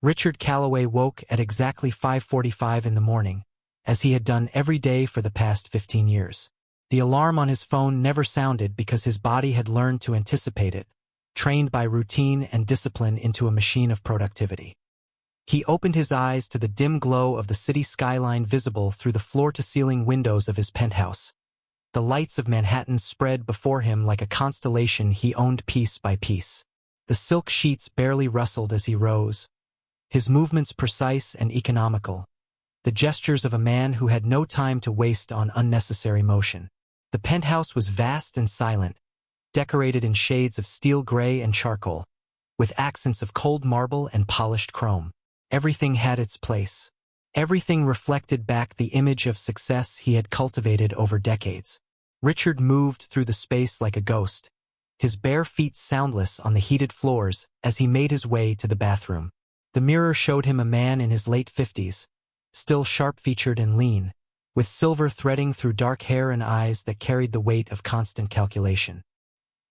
Richard Calloway woke at exactly 5:45 in the morning, as he had done every day for the past 15 years. The alarm on his phone never sounded because his body had learned to anticipate it, trained by routine and discipline into a machine of productivity. He opened his eyes to the dim glow of the city skyline visible through the floor-to-ceiling windows of his penthouse. The lights of Manhattan spread before him like a constellation he owned piece by piece. The silk sheets barely rustled as he rose, his movements precise and economical, the gestures of a man who had no time to waste on unnecessary motion. The penthouse was vast and silent, decorated in shades of steel gray and charcoal, with accents of cold marble and polished chrome. Everything had its place. Everything reflected back the image of success he had cultivated over decades. Richard moved through the space like a ghost, his bare feet soundless on the heated floors as he made his way to the bathroom. The mirror showed him a man in his late 50s, still sharp-featured and lean, with silver threading through dark hair and eyes that carried the weight of constant calculation.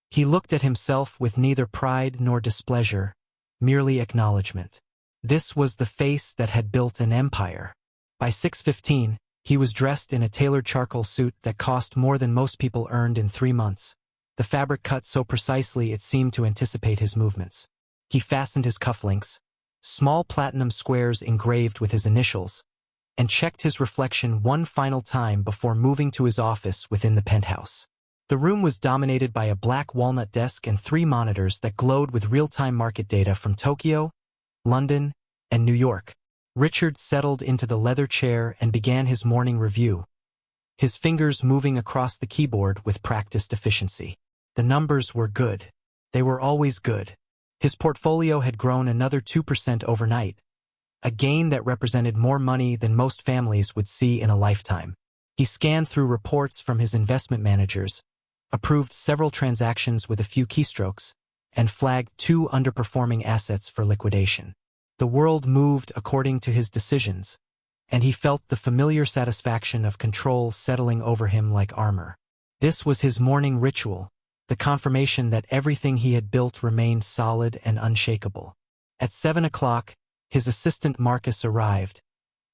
He looked at himself with neither pride nor displeasure, merely acknowledgement. This was the face that had built an empire. By 6:15, he was dressed in a tailored charcoal suit that cost more than most people earned in 3 months. The fabric cut so precisely it seemed to anticipate his movements. He fastened his cufflinks, small platinum squares engraved with his initials, and checked his reflection one final time before moving to his office within the penthouse. The room was dominated by a black walnut desk and 3 monitors that glowed with real-time market data from Tokyo, London, and New York. Richard settled into the leather chair and began his morning review, his fingers moving across the keyboard with practiced efficiency. The numbers were good. They were always good. His portfolio had grown another 2% overnight, a gain that represented more money than most families would see in a lifetime. He scanned through reports from his investment managers, approved several transactions with a few keystrokes, and flagged 2 underperforming assets for liquidation. The world moved according to his decisions, and he felt the familiar satisfaction of control settling over him like armor. This was his morning ritual, the confirmation that everything he had built remained solid and unshakable. At 7 o'clock, his assistant Marcus arrived,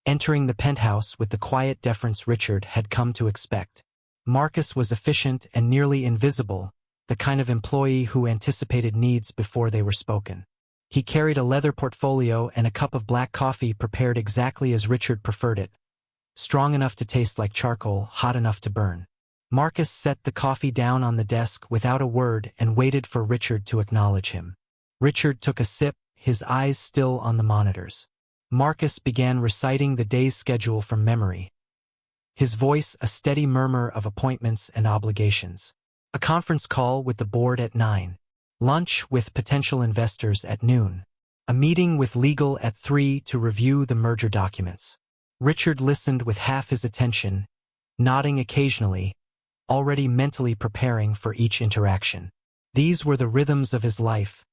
entering the penthouse with the quiet deference Richard had come to expect. Marcus was efficient and nearly invisible, the kind of employee who anticipated needs before they were spoken. He carried a leather portfolio and a cup of black coffee prepared exactly as Richard preferred it, strong enough to taste like charcoal, hot enough to burn. Marcus set the coffee down on the desk without a word and waited for Richard to acknowledge him. Richard took a sip, his eyes still on the monitors. Marcus began reciting the day's schedule from memory, his voice a steady murmur of appointments and obligations. A conference call with the board at 9. Lunch with potential investors at noon. A meeting with legal at 3 to review the merger documents. Richard listened with half his attention, nodding occasionally, already mentally preparing for each interaction. These were the rhythms of his life,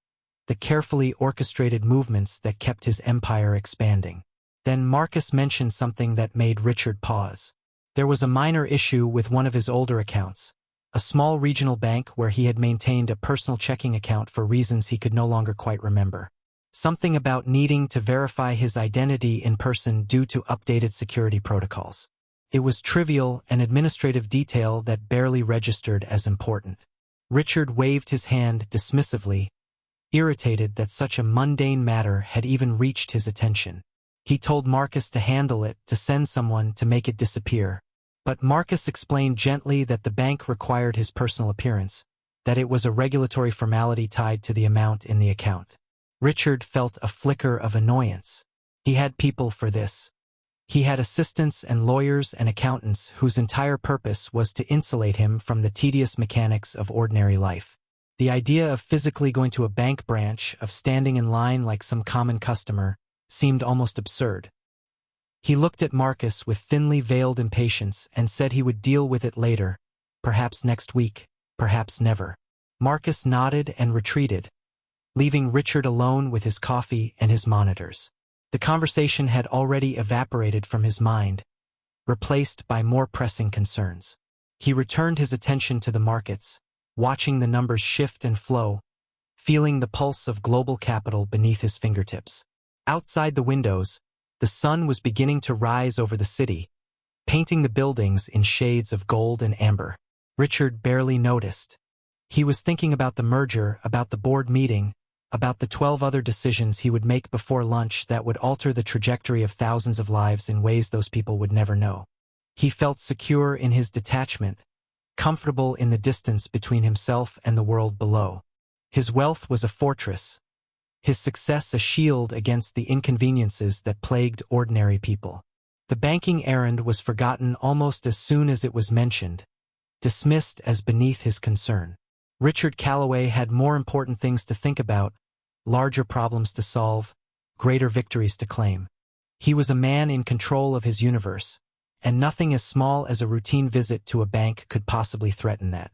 the carefully orchestrated movements that kept his empire expanding. Then Marcus mentioned something that made Richard pause. There was a minor issue with one of his older accounts, a small regional bank where he had maintained a personal checking account for reasons he could no longer quite remember. Something about needing to verify his identity in person due to updated security protocols. It was trivial, an administrative detail that barely registered as important. Richard waved his hand dismissively, irritated that such a mundane matter had even reached his attention. He told Marcus to handle it, to send someone to make it disappear. But Marcus explained gently that the bank required his personal appearance, that it was a regulatory formality tied to the amount in the account. Richard felt a flicker of annoyance. He had people for this. He had assistants and lawyers and accountants whose entire purpose was to insulate him from the tedious mechanics of ordinary life. The idea of physically going to a bank branch, of standing in line like some common customer, seemed almost absurd. He looked at Marcus with thinly veiled impatience and said he would deal with it later, perhaps next week, perhaps never. Marcus nodded and retreated, leaving Richard alone with his coffee and his monitors. The conversation had already evaporated from his mind, replaced by more pressing concerns. He returned his attention to the markets, watching the numbers shift and flow, feeling the pulse of global capital beneath his fingertips. Outside the windows, the sun was beginning to rise over the city, painting the buildings in shades of gold and amber. Richard barely noticed. He was thinking about the merger, about the board meeting, about the 12 other decisions he would make before lunch that would alter the trajectory of thousands of lives in ways those people would never know. He felt secure in his detachment, comfortable in the distance between himself and the world below. His wealth was a fortress, his success a shield against the inconveniences that plagued ordinary people. The banking errand was forgotten almost as soon as it was mentioned, dismissed as beneath his concern. Richard Calloway had more important things to think about, larger problems to solve, greater victories to claim. He was a man in control of his universe, and nothing as small as a routine visit to a bank could possibly threaten that.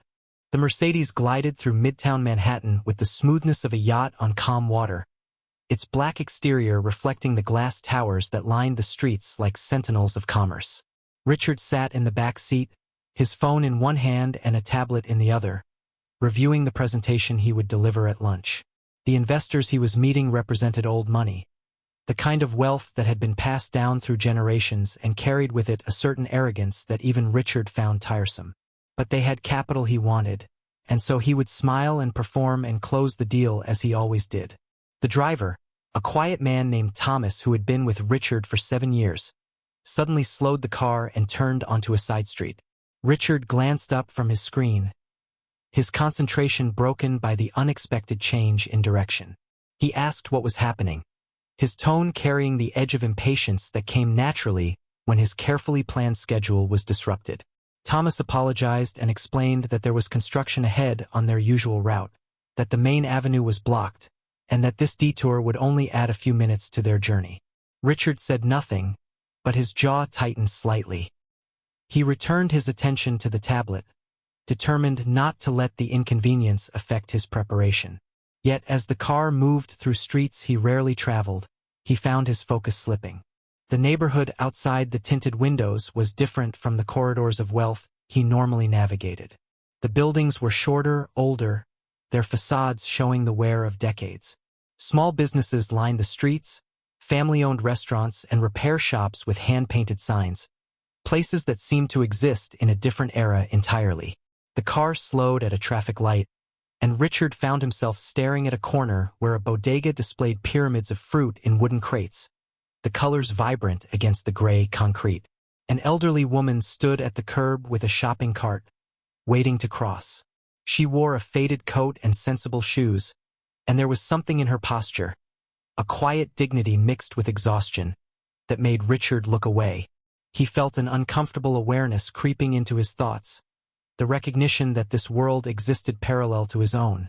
The Mercedes glided through midtown Manhattan with the smoothness of a yacht on calm water, its black exterior reflecting the glass towers that lined the streets like sentinels of commerce. Richard sat in the back seat, his phone in one hand and a tablet in the other, reviewing the presentation he would deliver at lunch. The investors he was meeting represented old money, the kind of wealth that had been passed down through generations and carried with it a certain arrogance that even Richard found tiresome. But they had capital he wanted, and so he would smile and perform and close the deal as he always did. The driver, a quiet man named Thomas who had been with Richard for 7 years, suddenly slowed the car and turned onto a side street. Richard glanced up from his screen, his concentration broken by the unexpected change in direction. He asked what was happening, his tone carrying the edge of impatience that came naturally when his carefully planned schedule was disrupted. Thomas apologized and explained that there was construction ahead on their usual route, that the main avenue was blocked, and that this detour would only add a few minutes to their journey. Richard said nothing, but his jaw tightened slightly. He returned his attention to the tablet, determined not to let the inconvenience affect his preparation. Yet as the car moved through streets he rarely traveled, he found his focus slipping. The neighborhood outside the tinted windows was different from the corridors of wealth he normally navigated. The buildings were shorter, older, their facades showing the wear of decades. Small businesses lined the streets, family-owned restaurants and repair shops with hand-painted signs, places that seemed to exist in a different era entirely. The car slowed at a traffic light, and Richard found himself staring at a corner where a bodega displayed pyramids of fruit in wooden crates, the colors vibrant against the gray concrete. An elderly woman stood at the curb with a shopping cart, waiting to cross. She wore a faded coat and sensible shoes, and there was something in her posture, a quiet dignity mixed with exhaustion, that made Richard look away. He felt an uncomfortable awareness creeping into his thoughts, the recognition that this world existed parallel to his own,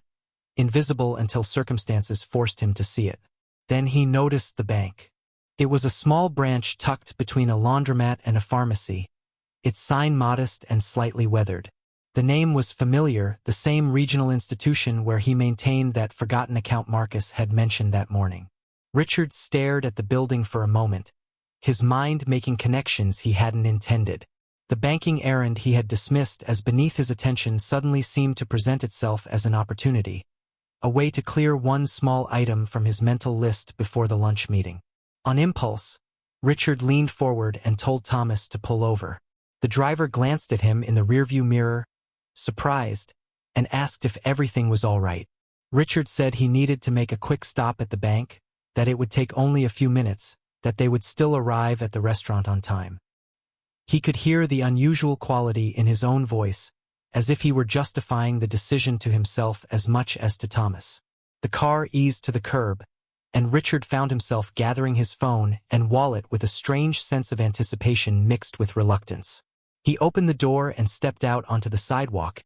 invisible until circumstances forced him to see it. Then he noticed the bank. It was a small branch tucked between a laundromat and a pharmacy, its sign modest and slightly weathered. The name was familiar, the same regional institution where he maintained that forgotten account Marcus had mentioned that morning. Richard stared at the building for a moment, his mind making connections he hadn't intended. The banking errand he had dismissed as beneath his attention suddenly seemed to present itself as an opportunity, a way to clear one small item from his mental list before the lunch meeting. On impulse, Richard leaned forward and told Thomas to pull over. The driver glanced at him in the rearview mirror, surprised, and asked if everything was all right. Richard said he needed to make a quick stop at the bank, that it would take only a few minutes, that they would still arrive at the restaurant on time. He could hear the unusual quality in his own voice, as if he were justifying the decision to himself as much as to Thomas. The car eased to the curb, and Richard found himself gathering his phone and wallet with a strange sense of anticipation mixed with reluctance. He opened the door and stepped out onto the sidewalk,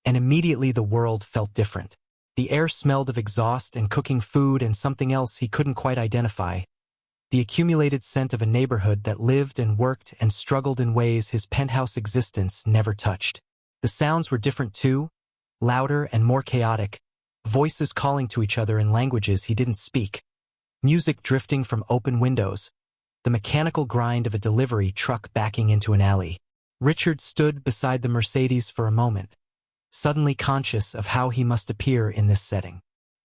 and immediately the world felt different. The air smelled of exhaust and cooking food and something else he couldn't quite identify, the accumulated scent of a neighborhood that lived and worked and struggled in ways his penthouse existence never touched. The sounds were different too, louder and more chaotic, voices calling to each other in languages he didn't speak, music drifting from open windows, the mechanical grind of a delivery truck backing into an alley. Richard stood beside the Mercedes for a moment, suddenly conscious of how he must appear in this setting.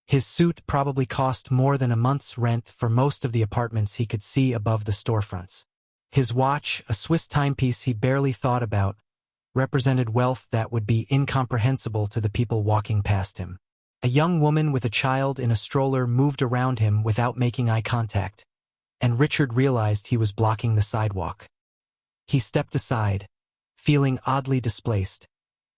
His suit probably cost more than a month's rent for most of the apartments he could see above the storefronts. His watch, a Swiss timepiece he barely thought about, represented wealth that would be incomprehensible to the people walking past him. A young woman with a child in a stroller moved around him without making eye contact, and Richard realized he was blocking the sidewalk. He stepped aside, feeling oddly displaced,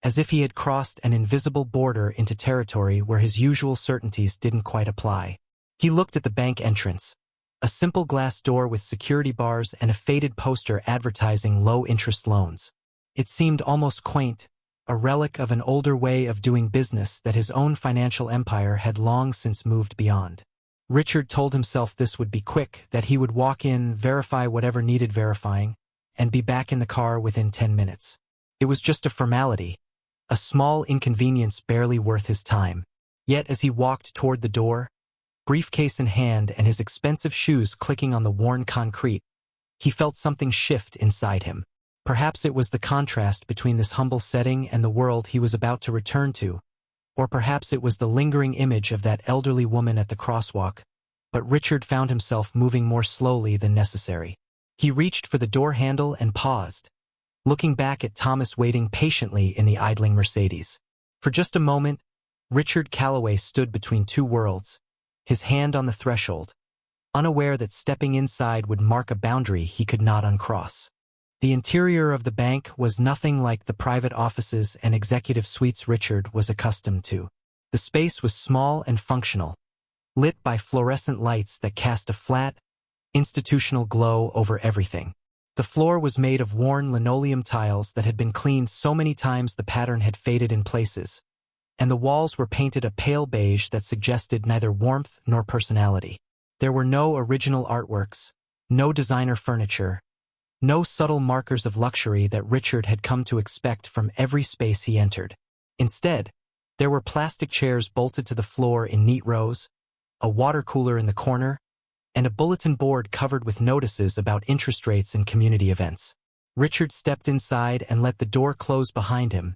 as if he had crossed an invisible border into territory where his usual certainties didn't quite apply. He looked at the bank entrance, a simple glass door with security bars and a faded poster advertising low-interest loans. It seemed almost quaint, a relic of an older way of doing business that his own financial empire had long since moved beyond. Richard told himself this would be quick, that he would walk in, verify whatever needed verifying, and be back in the car within 10 minutes. It was just a formality, a small inconvenience barely worth his time. Yet as he walked toward the door, briefcase in hand and his expensive shoes clicking on the worn concrete, he felt something shift inside him. Perhaps it was the contrast between this humble setting and the world he was about to return to, or perhaps it was the lingering image of that elderly woman at the crosswalk, but Richard found himself moving more slowly than necessary. He reached for the door handle and paused, looking back at Thomas waiting patiently in the idling Mercedes. For just a moment, Richard Calloway stood between two worlds, his hand on the threshold, unaware that stepping inside would mark a boundary he could not uncross. The interior of the bank was nothing like the private offices and executive suites Richard was accustomed to. The space was small and functional, lit by fluorescent lights that cast a flat, institutional glow over everything. The floor was made of worn linoleum tiles that had been cleaned so many times the pattern had faded in places, and the walls were painted a pale beige that suggested neither warmth nor personality. There were no original artworks, no designer furniture, no subtle markers of luxury that Richard had come to expect from every space he entered. Instead, there were plastic chairs bolted to the floor in neat rows, a water cooler in the corner, and a bulletin board covered with notices about interest rates and community events. Richard stepped inside and let the door close behind him,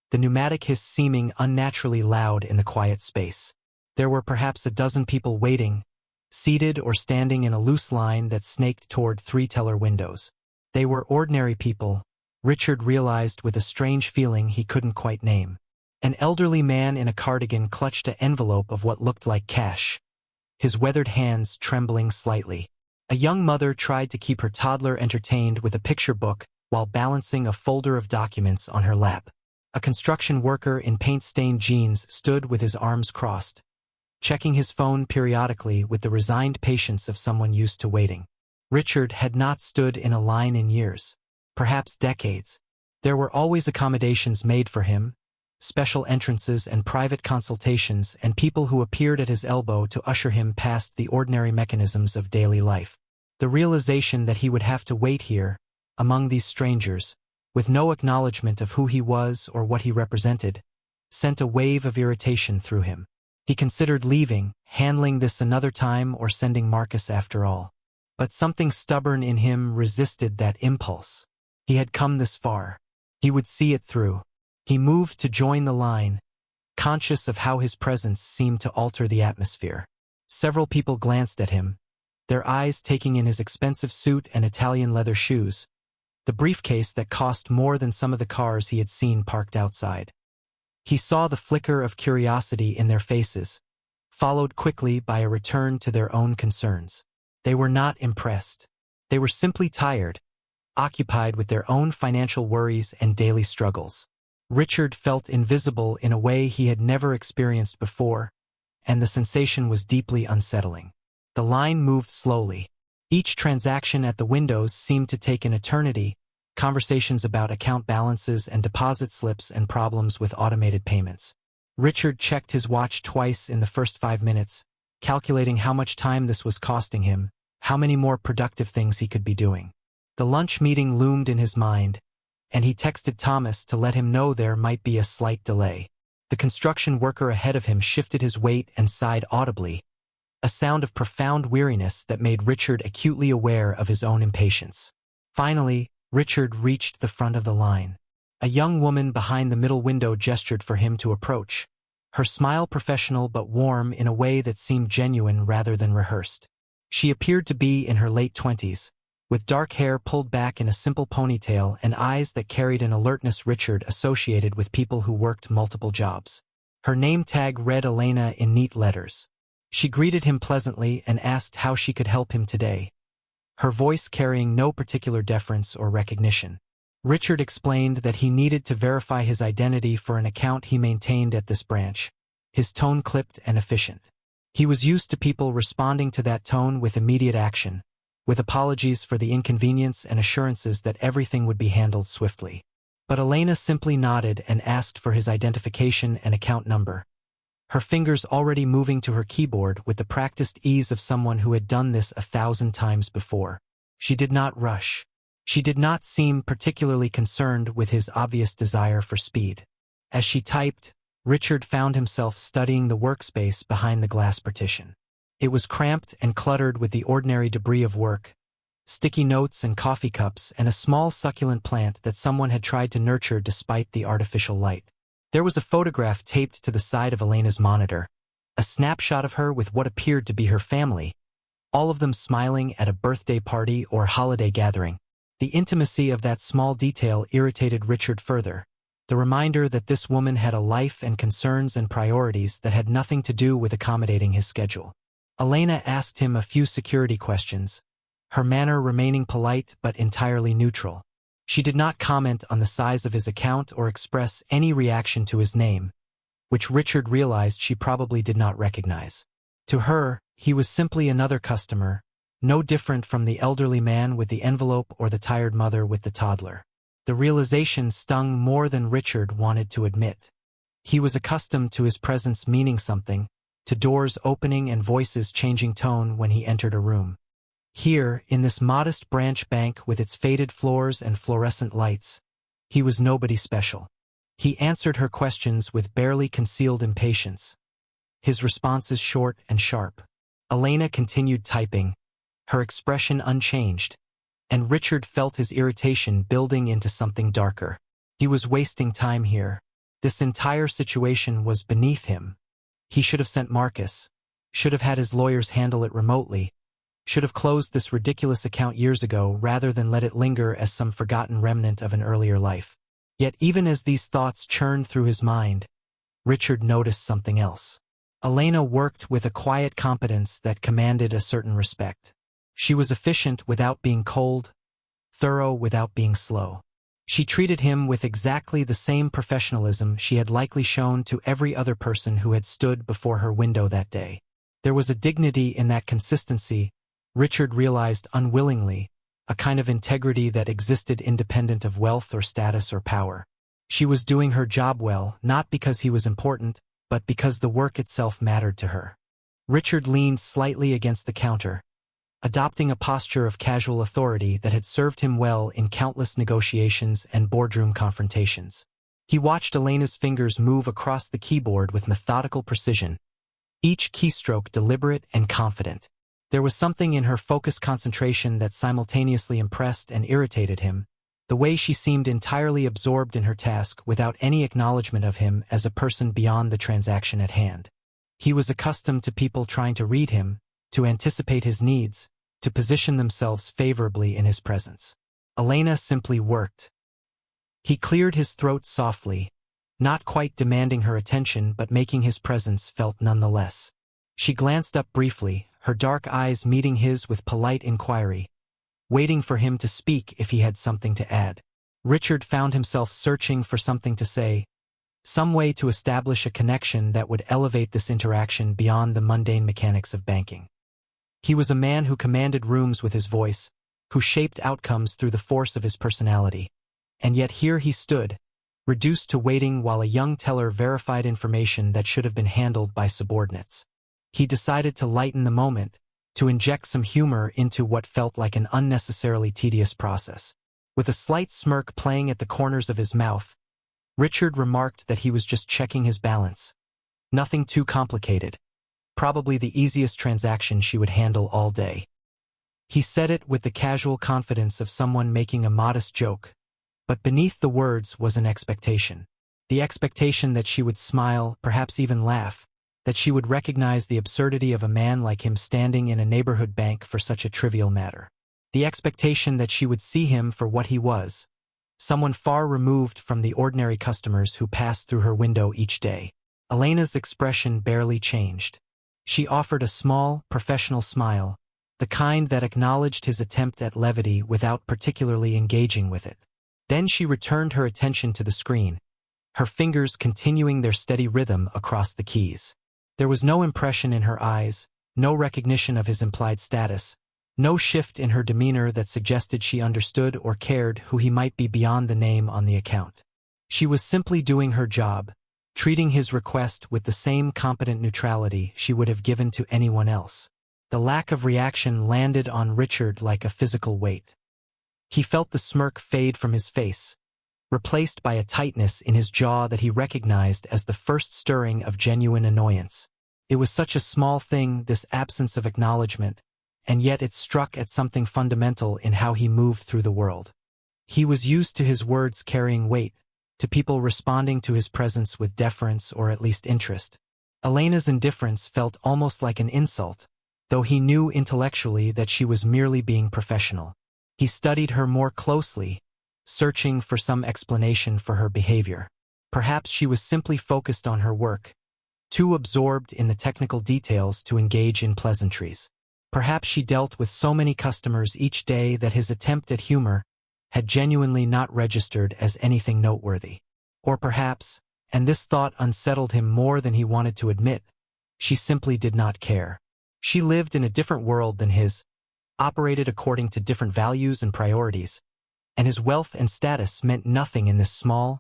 the pneumatic hiss seeming unnaturally loud in the quiet space. There were perhaps a dozen people waiting, seated or standing in a loose line that snaked toward three-teller windows. They were ordinary people, Richard realized with a strange feeling he couldn't quite name. An elderly man in a cardigan clutched an envelope of what looked like cash, his weathered hands trembling slightly. A young mother tried to keep her toddler entertained with a picture book while balancing a folder of documents on her lap. A construction worker in paint-stained jeans stood with his arms crossed, checking his phone periodically with the resigned patience of someone used to waiting. Richard had not stood in a line in years, perhaps decades. There were always accommodations made for him, special entrances and private consultations, and people who appeared at his elbow to usher him past the ordinary mechanisms of daily life. The realization that he would have to wait here, among these strangers, with no acknowledgement of who he was or what he represented, sent a wave of irritation through him. He considered leaving, handling this another time, or sending Marcus after all. But something stubborn in him resisted that impulse. He had come this far. He would see it through. He moved to join the line, conscious of how his presence seemed to alter the atmosphere. Several people glanced at him, their eyes taking in his expensive suit and Italian leather shoes, the briefcase that cost more than some of the cars he had seen parked outside. He saw the flicker of curiosity in their faces, followed quickly by a return to their own concerns. They were not impressed. They were simply tired, occupied with their own financial worries and daily struggles. Richard felt invisible in a way he had never experienced before, and the sensation was deeply unsettling. The line moved slowly. Each transaction at the windows seemed to take an eternity, conversations about account balances and deposit slips and problems with automated payments. Richard checked his watch twice in the first 5 minutes, calculating how much time this was costing him, how many more productive things he could be doing. The lunch meeting loomed in his mind, and he texted Thomas to let him know there might be a slight delay. The construction worker ahead of him shifted his weight and sighed audibly, a sound of profound weariness that made Richard acutely aware of his own impatience. Finally, Richard reached the front of the line. A young woman behind the middle window gestured for him to approach, her smile professional but warm in a way that seemed genuine rather than rehearsed. She appeared to be in her late 20s, with dark hair pulled back in a simple ponytail and eyes that carried an alertness Richard associated with people who worked multiple jobs. Her name tag read Elena in neat letters. She greeted him pleasantly and asked how she could help him today, her voice carrying no particular deference or recognition. Richard explained that he needed to verify his identity for an account he maintained at this branch, his tone clipped and efficient. He was used to people responding to that tone with immediate action, with apologies for the inconvenience and assurances that everything would be handled swiftly. But Elena simply nodded and asked for his identification and account number, her fingers already moving to her keyboard with the practiced ease of someone who had done this 1,000 times before. She did not rush. She did not seem particularly concerned with his obvious desire for speed. As she typed, Richard found himself studying the workspace behind the glass partition. It was cramped and cluttered with the ordinary debris of work, sticky notes and coffee cups and a small succulent plant that someone had tried to nurture despite the artificial light. There was a photograph taped to the side of Elena's monitor, a snapshot of her with what appeared to be her family, all of them smiling at a birthday party or holiday gathering. The intimacy of that small detail irritated Richard further, the reminder that this woman had a life and concerns and priorities that had nothing to do with accommodating his schedule. Elena asked him a few security questions, her manner remaining polite but entirely neutral. She did not comment on the size of his account or express any reaction to his name, which Richard realized she probably did not recognize. To her, he was simply another customer, no different from the elderly man with the envelope or the tired mother with the toddler. The realization stung more than Richard wanted to admit. He was accustomed to his presence meaning something, to doors opening and voices changing tone when he entered a room. Here, in this modest branch bank with its faded floors and fluorescent lights, he was nobody special. He answered her questions with barely concealed impatience, his responses short and sharp. Elena continued typing, her expression unchanged, and Richard felt his irritation building into something darker. He was wasting time here. This entire situation was beneath him. He should have sent Marcus, should have had his lawyers handle it remotely, should have closed this ridiculous account years ago rather than let it linger as some forgotten remnant of an earlier life. Yet even as these thoughts churned through his mind, Richard noticed something else. Elena worked with a quiet competence that commanded a certain respect. She was efficient without being cold, thorough without being slow. She treated him with exactly the same professionalism she had likely shown to every other person who had stood before her window that day. There was a dignity in that consistency, Richard realized unwillingly, a kind of integrity that existed independent of wealth or status or power. She was doing her job well, not because he was important, but because the work itself mattered to her. Richard leaned slightly against the counter, adopting a posture of casual authority that had served him well in countless negotiations and boardroom confrontations. He watched Elena's fingers move across the keyboard with methodical precision, each keystroke deliberate and confident. There was something in her focused concentration that simultaneously impressed and irritated him, the way she seemed entirely absorbed in her task without any acknowledgement of him as a person beyond the transaction at hand. He was accustomed to people trying to read him, to anticipate his needs, to position themselves favorably in his presence. Elena simply worked. He cleared his throat softly, not quite demanding her attention but making his presence felt nonetheless. She glanced up briefly, her dark eyes meeting his with polite inquiry, waiting for him to speak if he had something to add. Richard found himself searching for something to say, some way to establish a connection that would elevate this interaction beyond the mundane mechanics of banking. He was a man who commanded rooms with his voice, who shaped outcomes through the force of his personality. And yet here he stood, reduced to waiting while a young teller verified information that should have been handled by subordinates. He decided to lighten the moment, to inject some humor into what felt like an unnecessarily tedious process. With a slight smirk playing at the corners of his mouth, Richard remarked that he was just checking his balance. Nothing too complicated. Probably the easiest transaction she would handle all day. He said it with the casual confidence of someone making a modest joke, but beneath the words was an expectation. The expectation that she would smile, perhaps even laugh, that she would recognize the absurdity of a man like him standing in a neighborhood bank for such a trivial matter. The expectation that she would see him for what he was, someone far removed from the ordinary customers who passed through her window each day. Elena's expression barely changed. She offered a small, professional smile, the kind that acknowledged his attempt at levity without particularly engaging with it. Then she returned her attention to the screen, her fingers continuing their steady rhythm across the keys. There was no impression in her eyes, no recognition of his implied status, no shift in her demeanor that suggested she understood or cared who he might be beyond the name on the account. She was simply doing her job, treating his request with the same competent neutrality she would have given to anyone else. The lack of reaction landed on Richard like a physical weight. He felt the smirk fade from his face, replaced by a tightness in his jaw that he recognized as the first stirring of genuine annoyance. It was such a small thing, this absence of acknowledgement, and yet it struck at something fundamental in how he moved through the world. He was used to his words carrying weight, to people responding to his presence with deference or at least interest. Elena's indifference felt almost like an insult, though he knew intellectually that she was merely being professional. He studied her more closely, searching for some explanation for her behavior. Perhaps she was simply focused on her work, too absorbed in the technical details to engage in pleasantries. Perhaps she dealt with so many customers each day that his attempt at humor had genuinely not registered as anything noteworthy. Or perhaps, and this thought unsettled him more than he wanted to admit, she simply did not care. She lived in a different world than his, operated according to different values and priorities, and his wealth and status meant nothing in this small,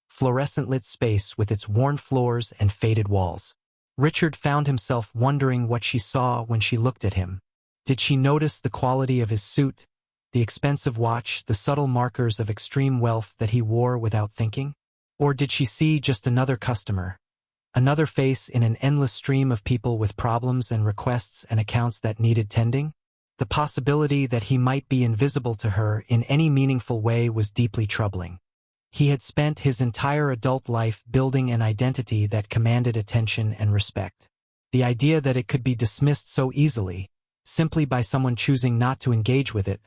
fluorescent-lit space with its worn floors and faded walls. Richard found himself wondering what she saw when she looked at him. Did she notice the quality of his suit, the expensive watch, the subtle markers of extreme wealth that he wore without thinking? Or did she see just another customer, another face in an endless stream of people with problems and requests and accounts that needed tending? The possibility that he might be invisible to her in any meaningful way was deeply troubling. He had spent his entire adult life building an identity that commanded attention and respect. The idea that it could be dismissed so easily, simply by someone choosing not to engage with it,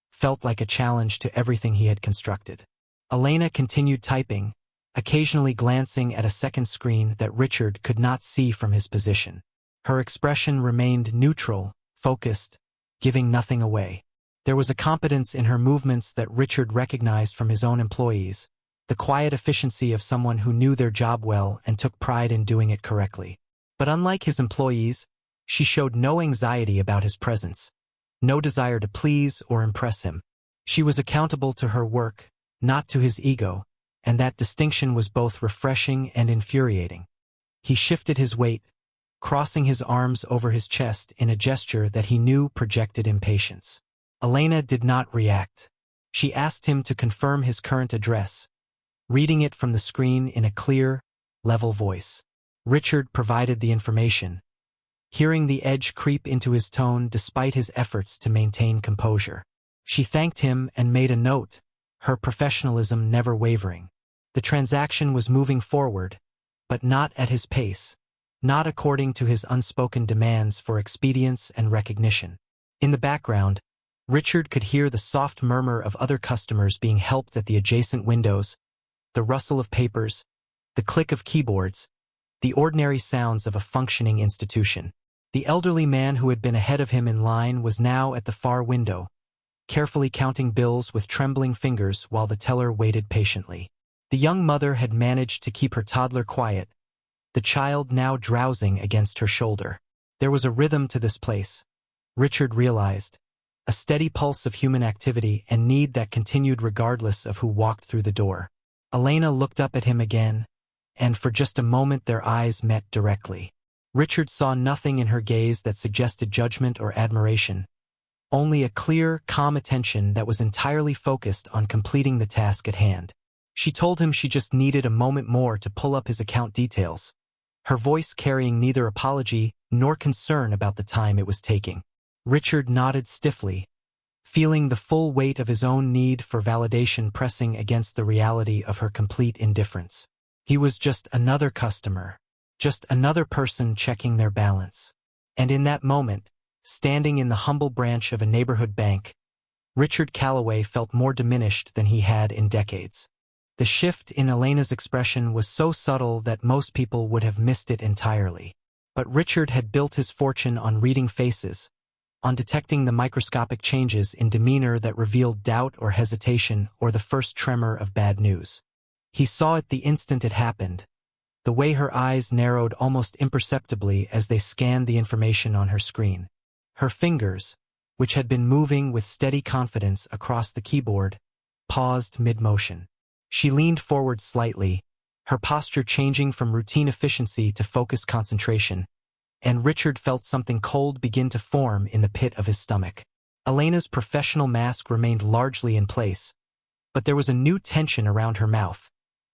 felt like a challenge to everything he had constructed. Elena continued typing, occasionally glancing at a second screen that Richard could not see from his position. Her expression remained neutral, focused, giving nothing away. There was a competence in her movements that Richard recognized from his own employees, the quiet efficiency of someone who knew their job well and took pride in doing it correctly. But unlike his employees, she showed no anxiety about his presence, no desire to please or impress him. She was accountable to her work, not to his ego, and that distinction was both refreshing and infuriating. He shifted his weight, crossing his arms over his chest in a gesture that he knew projected impatience. Elena did not react. She asked him to confirm his current address, reading it from the screen in a clear, level voice. Richard provided the information, hearing the edge creep into his tone despite his efforts to maintain composure. She thanked him and made a note, her professionalism never wavering. The transaction was moving forward, but not at his pace, not according to his unspoken demands for expedience and recognition. In the background, Richard could hear the soft murmur of other customers being helped at the adjacent windows, the rustle of papers, the click of keyboards, the ordinary sounds of a functioning institution. The elderly man who had been ahead of him in line was now at the far window, carefully counting bills with trembling fingers while the teller waited patiently. The young mother had managed to keep her toddler quiet, the child now drowsing against her shoulder. There was a rhythm to this place, Richard realized, a steady pulse of human activity and need that continued regardless of who walked through the door. Elena looked up at him again, and for just a moment their eyes met directly. Richard saw nothing in her gaze that suggested judgment or admiration, only a clear, calm attention that was entirely focused on completing the task at hand. She told him she just needed a moment more to pull up his account details, her voice carrying neither apology nor concern about the time it was taking. Richard nodded stiffly, feeling the full weight of his own need for validation pressing against the reality of her complete indifference. He was just another customer, just another person checking their balance. And in that moment, standing in the humble branch of a neighborhood bank, Richard Calloway felt more diminished than he had in decades. The shift in Elena's expression was so subtle that most people would have missed it entirely. But Richard had built his fortune on reading faces, on detecting the microscopic changes in demeanor that revealed doubt or hesitation or the first tremor of bad news. He saw it the instant it happened, the way her eyes narrowed almost imperceptibly as they scanned the information on her screen. Her fingers, which had been moving with steady confidence across the keyboard, paused mid-motion. She leaned forward slightly, her posture changing from routine efficiency to focused concentration, and Richard felt something cold begin to form in the pit of his stomach. Elena's professional mask remained largely in place, but there was a new tension around her mouth,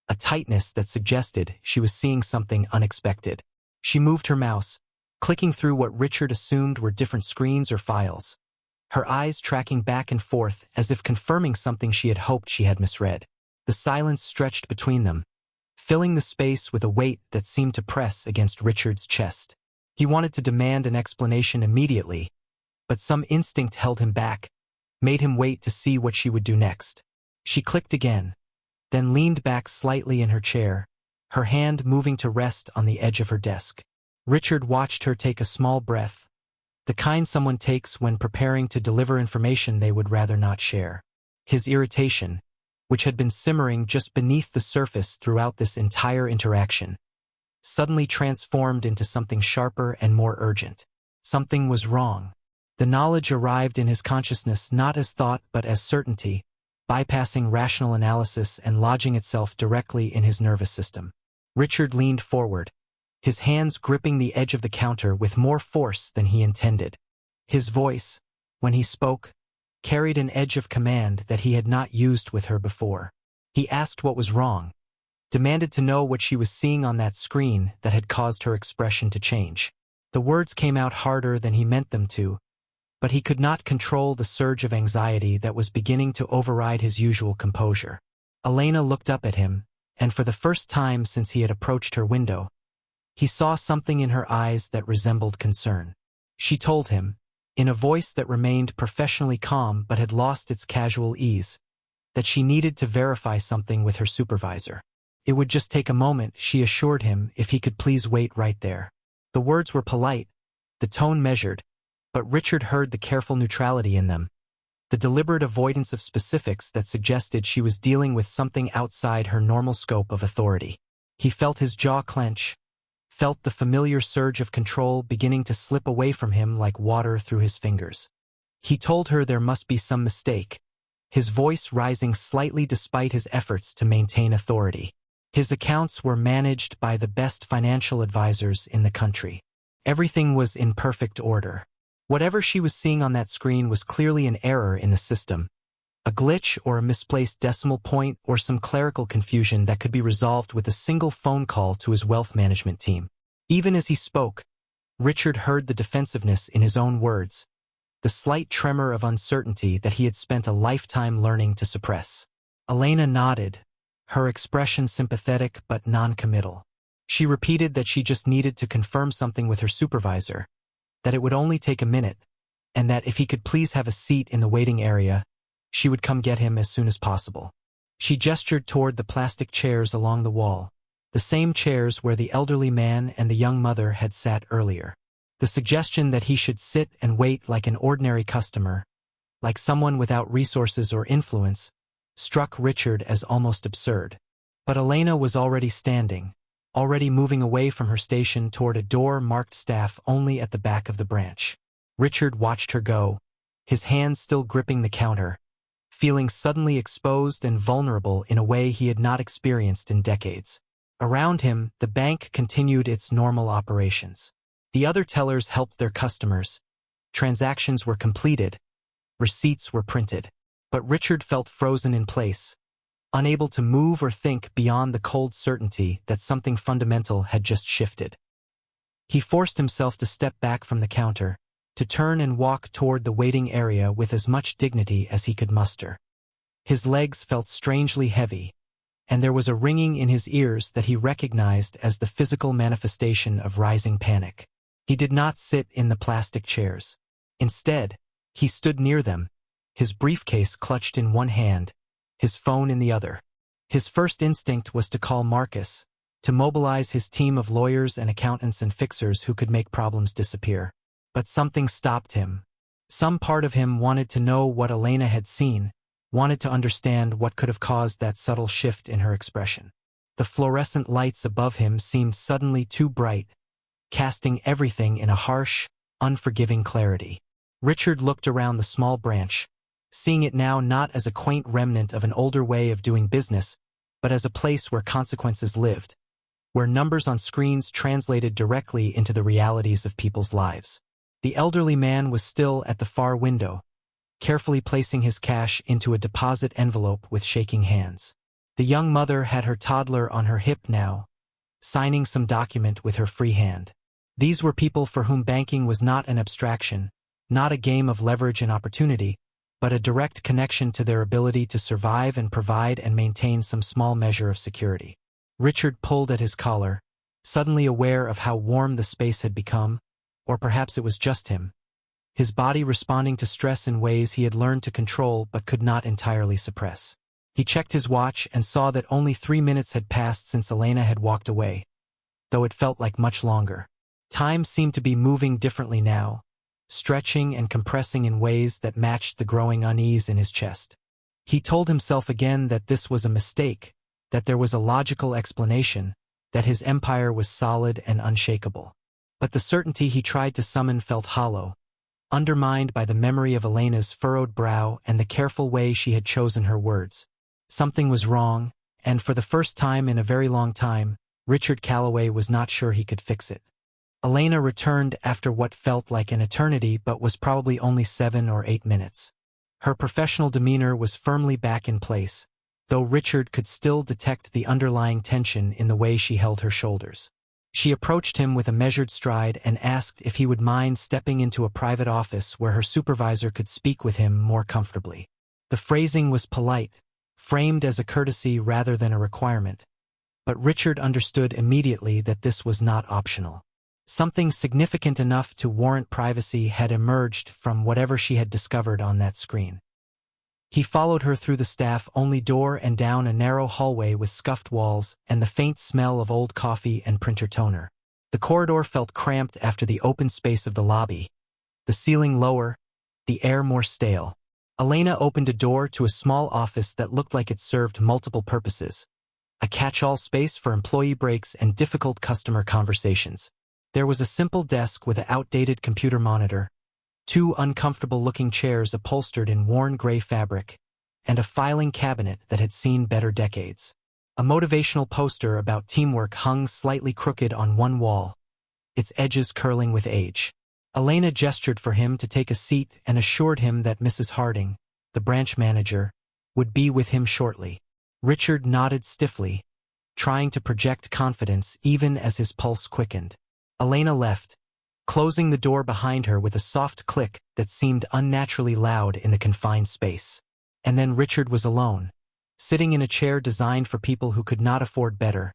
a tightness that suggested she was seeing something unexpected. She moved her mouse, clicking through what Richard assumed were different screens or files, her eyes tracking back and forth as if confirming something she had hoped she had misread. The silence stretched between them, filling the space with a weight that seemed to press against Richard's chest. He wanted to demand an explanation immediately, but some instinct held him back, made him wait to see what she would do next. She clicked again, then leaned back slightly in her chair, her hand moving to rest on the edge of her desk. Richard watched her take a small breath, the kind someone takes when preparing to deliver information they would rather not share. His irritation, which had been simmering just beneath the surface throughout this entire interaction, suddenly transformed into something sharper and more urgent. Something was wrong. The knowledge arrived in his consciousness not as thought but as certainty, bypassing rational analysis and lodging itself directly in his nervous system. Richard leaned forward, his hands gripping the edge of the counter with more force than he intended. His voice, when he spoke, carried an edge of command that he had not used with her before. He asked what was wrong, demanded to know what she was seeing on that screen that had caused her expression to change. The words came out harder than he meant them to, but he could not control the surge of anxiety that was beginning to override his usual composure. Elena looked up at him, and for the first time since he had approached her window, he saw something in her eyes that resembled concern. She told him, in a voice that remained professionally calm but had lost its casual ease, that she needed to verify something with her supervisor. It would just take a moment, she assured him, if he could please wait right there. The words were polite, the tone measured, but Richard heard the careful neutrality in them, the deliberate avoidance of specifics that suggested she was dealing with something outside her normal scope of authority. He felt his jaw clench, felt the familiar surge of control beginning to slip away from him like water through his fingers. He told her there must be some mistake, his voice rising slightly despite his efforts to maintain authority. His accounts were managed by the best financial advisors in the country. Everything was in perfect order. Whatever she was seeing on that screen was clearly an error in the system, a glitch or a misplaced decimal point or some clerical confusion that could be resolved with a single phone call to his wealth management team. Even as he spoke, Richard heard the defensiveness in his own words, the slight tremor of uncertainty that he had spent a lifetime learning to suppress. Elena nodded, her expression sympathetic but non-committal. She repeated that she just needed to confirm something with her supervisor, that it would only take a minute, and that if he could please have a seat in the waiting area, she would come get him as soon as possible. She gestured toward the plastic chairs along the wall, the same chairs where the elderly man and the young mother had sat earlier. The suggestion that he should sit and wait like an ordinary customer, like someone without resources or influence, struck Richard as almost absurd. But Elena was already standing, already moving away from her station toward a door marked staff only at the back of the branch. Richard watched her go, his hands still gripping the counter, feeling suddenly exposed and vulnerable in a way he had not experienced in decades. Around him, the bank continued its normal operations. The other tellers helped their customers. Transactions were completed. Receipts were printed. But Richard felt frozen in place, unable to move or think beyond the cold certainty that something fundamental had just shifted. He forced himself to step back from the counter, to turn and walk toward the waiting area with as much dignity as he could muster. His legs felt strangely heavy, and there was a ringing in his ears that he recognized as the physical manifestation of rising panic. He did not sit in the plastic chairs. Instead, he stood near them, his briefcase clutched in one hand, his phone in the other. His first instinct was to call Marcus, to mobilize his team of lawyers and accountants and fixers who could make problems disappear. But something stopped him. Some part of him wanted to know what Elena had seen, wanted to understand what could have caused that subtle shift in her expression. The fluorescent lights above him seemed suddenly too bright, casting everything in a harsh, unforgiving clarity. Richard looked around the small branch, seeing it now not as a quaint remnant of an older way of doing business, but as a place where consequences lived, where numbers on screens translated directly into the realities of people's lives. The elderly man was still at the far window, carefully placing his cash into a deposit envelope with shaking hands. The young mother had her toddler on her hip now, signing some document with her free hand. These were people for whom banking was not an abstraction, not a game of leverage and opportunity, but a direct connection to their ability to survive and provide and maintain some small measure of security. Richard pulled at his collar, suddenly aware of how warm the space had become, or perhaps it was just him, his body responding to stress in ways he had learned to control but could not entirely suppress. He checked his watch and saw that only 3 minutes had passed since Elena had walked away, though it felt like much longer. Time seemed to be moving differently now, stretching and compressing in ways that matched the growing unease in his chest. He told himself again that this was a mistake, that there was a logical explanation, that his empire was solid and unshakable. But the certainty he tried to summon felt hollow, undermined by the memory of Elena's furrowed brow and the careful way she had chosen her words. Something was wrong, and for the first time in a very long time, Richard Calloway was not sure he could fix it. Elena returned after what felt like an eternity but was probably only 7 or 8 minutes. Her professional demeanor was firmly back in place, though Richard could still detect the underlying tension in the way she held her shoulders. She approached him with a measured stride and asked if he would mind stepping into a private office where her supervisor could speak with him more comfortably. The phrasing was polite, framed as a courtesy rather than a requirement, but Richard understood immediately that this was not optional. Something significant enough to warrant privacy had emerged from whatever she had discovered on that screen. He followed her through the staff-only door and down a narrow hallway with scuffed walls and the faint smell of old coffee and printer toner. The corridor felt cramped after the open space of the lobby, the ceiling lower, the air more stale. Elena opened a door to a small office that looked like it served multiple purposes, a catch-all space for employee breaks and difficult customer conversations. There was a simple desk with an outdated computer monitor, 2 uncomfortable-looking chairs upholstered in worn gray fabric, and a filing cabinet that had seen better decades. A motivational poster about teamwork hung slightly crooked on one wall, its edges curling with age. Elena gestured for him to take a seat and assured him that Mrs. Harding, the branch manager, would be with him shortly. Richard nodded stiffly, trying to project confidence even as his pulse quickened. Elena left, closing the door behind her with a soft click that seemed unnaturally loud in the confined space. And then Richard was alone, sitting in a chair designed for people who could not afford better,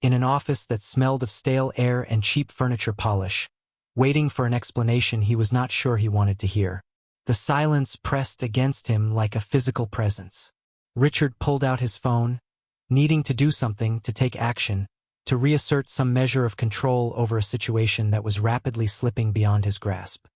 in an office that smelled of stale air and cheap furniture polish, waiting for an explanation he was not sure he wanted to hear. The silence pressed against him like a physical presence. Richard pulled out his phone, needing to do something, to take action, to reassert some measure of control over a situation that was rapidly slipping beyond his grasp.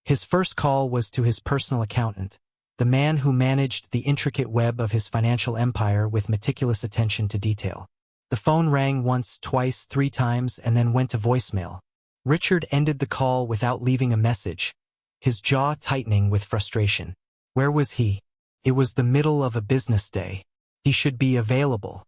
His first call was to his personal accountant, the man who managed the intricate web of his financial empire with meticulous attention to detail. The phone rang once, twice, 3 times, and then went to voicemail. Richard ended the call without leaving a message, his jaw tightening with frustration. Where was he? It was the middle of a business day. He should be available.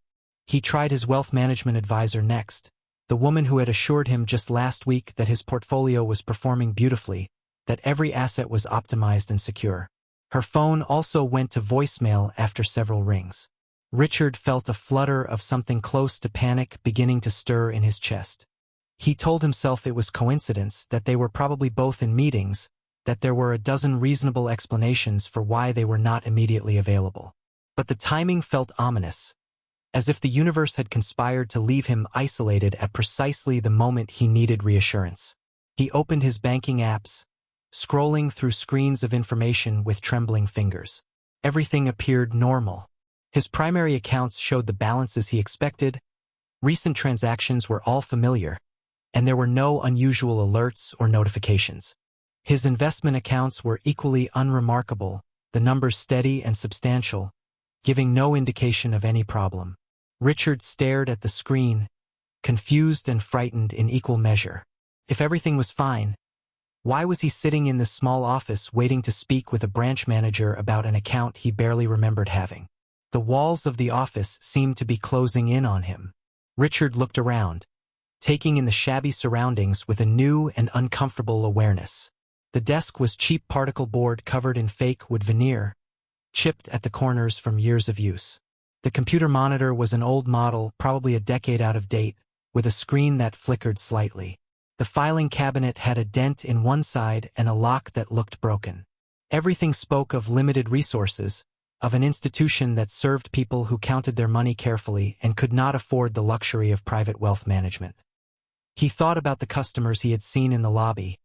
He tried his wealth management advisor next, the woman who had assured him just last week that his portfolio was performing beautifully, that every asset was optimized and secure. Her phone also went to voicemail after several rings. Richard felt a flutter of something close to panic beginning to stir in his chest. He told himself it was coincidence, that they were probably both in meetings, that there were a dozen reasonable explanations for why they were not immediately available. But the timing felt ominous. as if the universe had conspired to leave him isolated at precisely the moment he needed reassurance. He opened his banking apps, scrolling through screens of information with trembling fingers. Everything appeared normal. His primary accounts showed the balances he expected, recent transactions were all familiar, and there were no unusual alerts or notifications. His investment accounts were equally unremarkable, the numbers steady and substantial, giving no indication of any problem. Richard stared at the screen, confused and frightened in equal measure. If everything was fine, why was he sitting in this small office waiting to speak with a branch manager about an account he barely remembered having? The walls of the office seemed to be closing in on him. Richard looked around, taking in the shabby surroundings with a new and uncomfortable awareness. The desk was cheap particle board covered in fake wood veneer, chipped at the corners from years of use. The computer monitor was an old model, probably a decade out of date, with a screen that flickered slightly. The filing cabinet had a dent in one side and a lock that looked broken. Everything spoke of limited resources, of an institution that served people who counted their money carefully and could not afford the luxury of private wealth management. He thought about the customers he had seen in the lobby,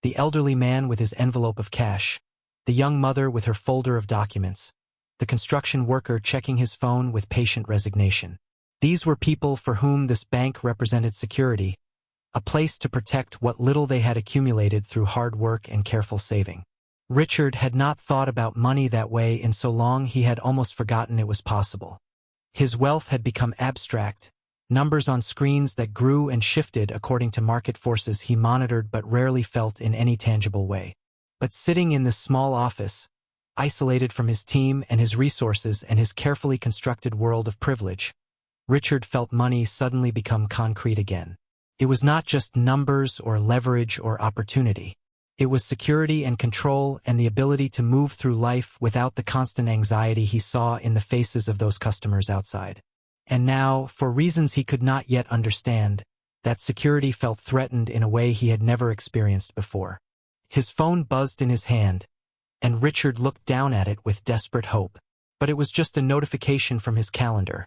the elderly man with his envelope of cash, the young mother with her folder of documents, the construction worker checking his phone with patient resignation. These were people for whom this bank represented security, a place to protect what little they had accumulated through hard work and careful saving. Richard had not thought about money that way in so long he had almost forgotten it was possible. His wealth had become abstract, numbers on screens that grew and shifted according to market forces he monitored but rarely felt in any tangible way. But sitting in this small office, isolated from his team and his resources and his carefully constructed world of privilege, Richard felt money suddenly become concrete again. It was not just numbers or leverage or opportunity. It was security and control and the ability to move through life without the constant anxiety he saw in the faces of those customers outside. And now, for reasons he could not yet understand, that security felt threatened in a way he had never experienced before. His phone buzzed in his hand, and Richard looked down at it with desperate hope. But it was just a notification from his calendar,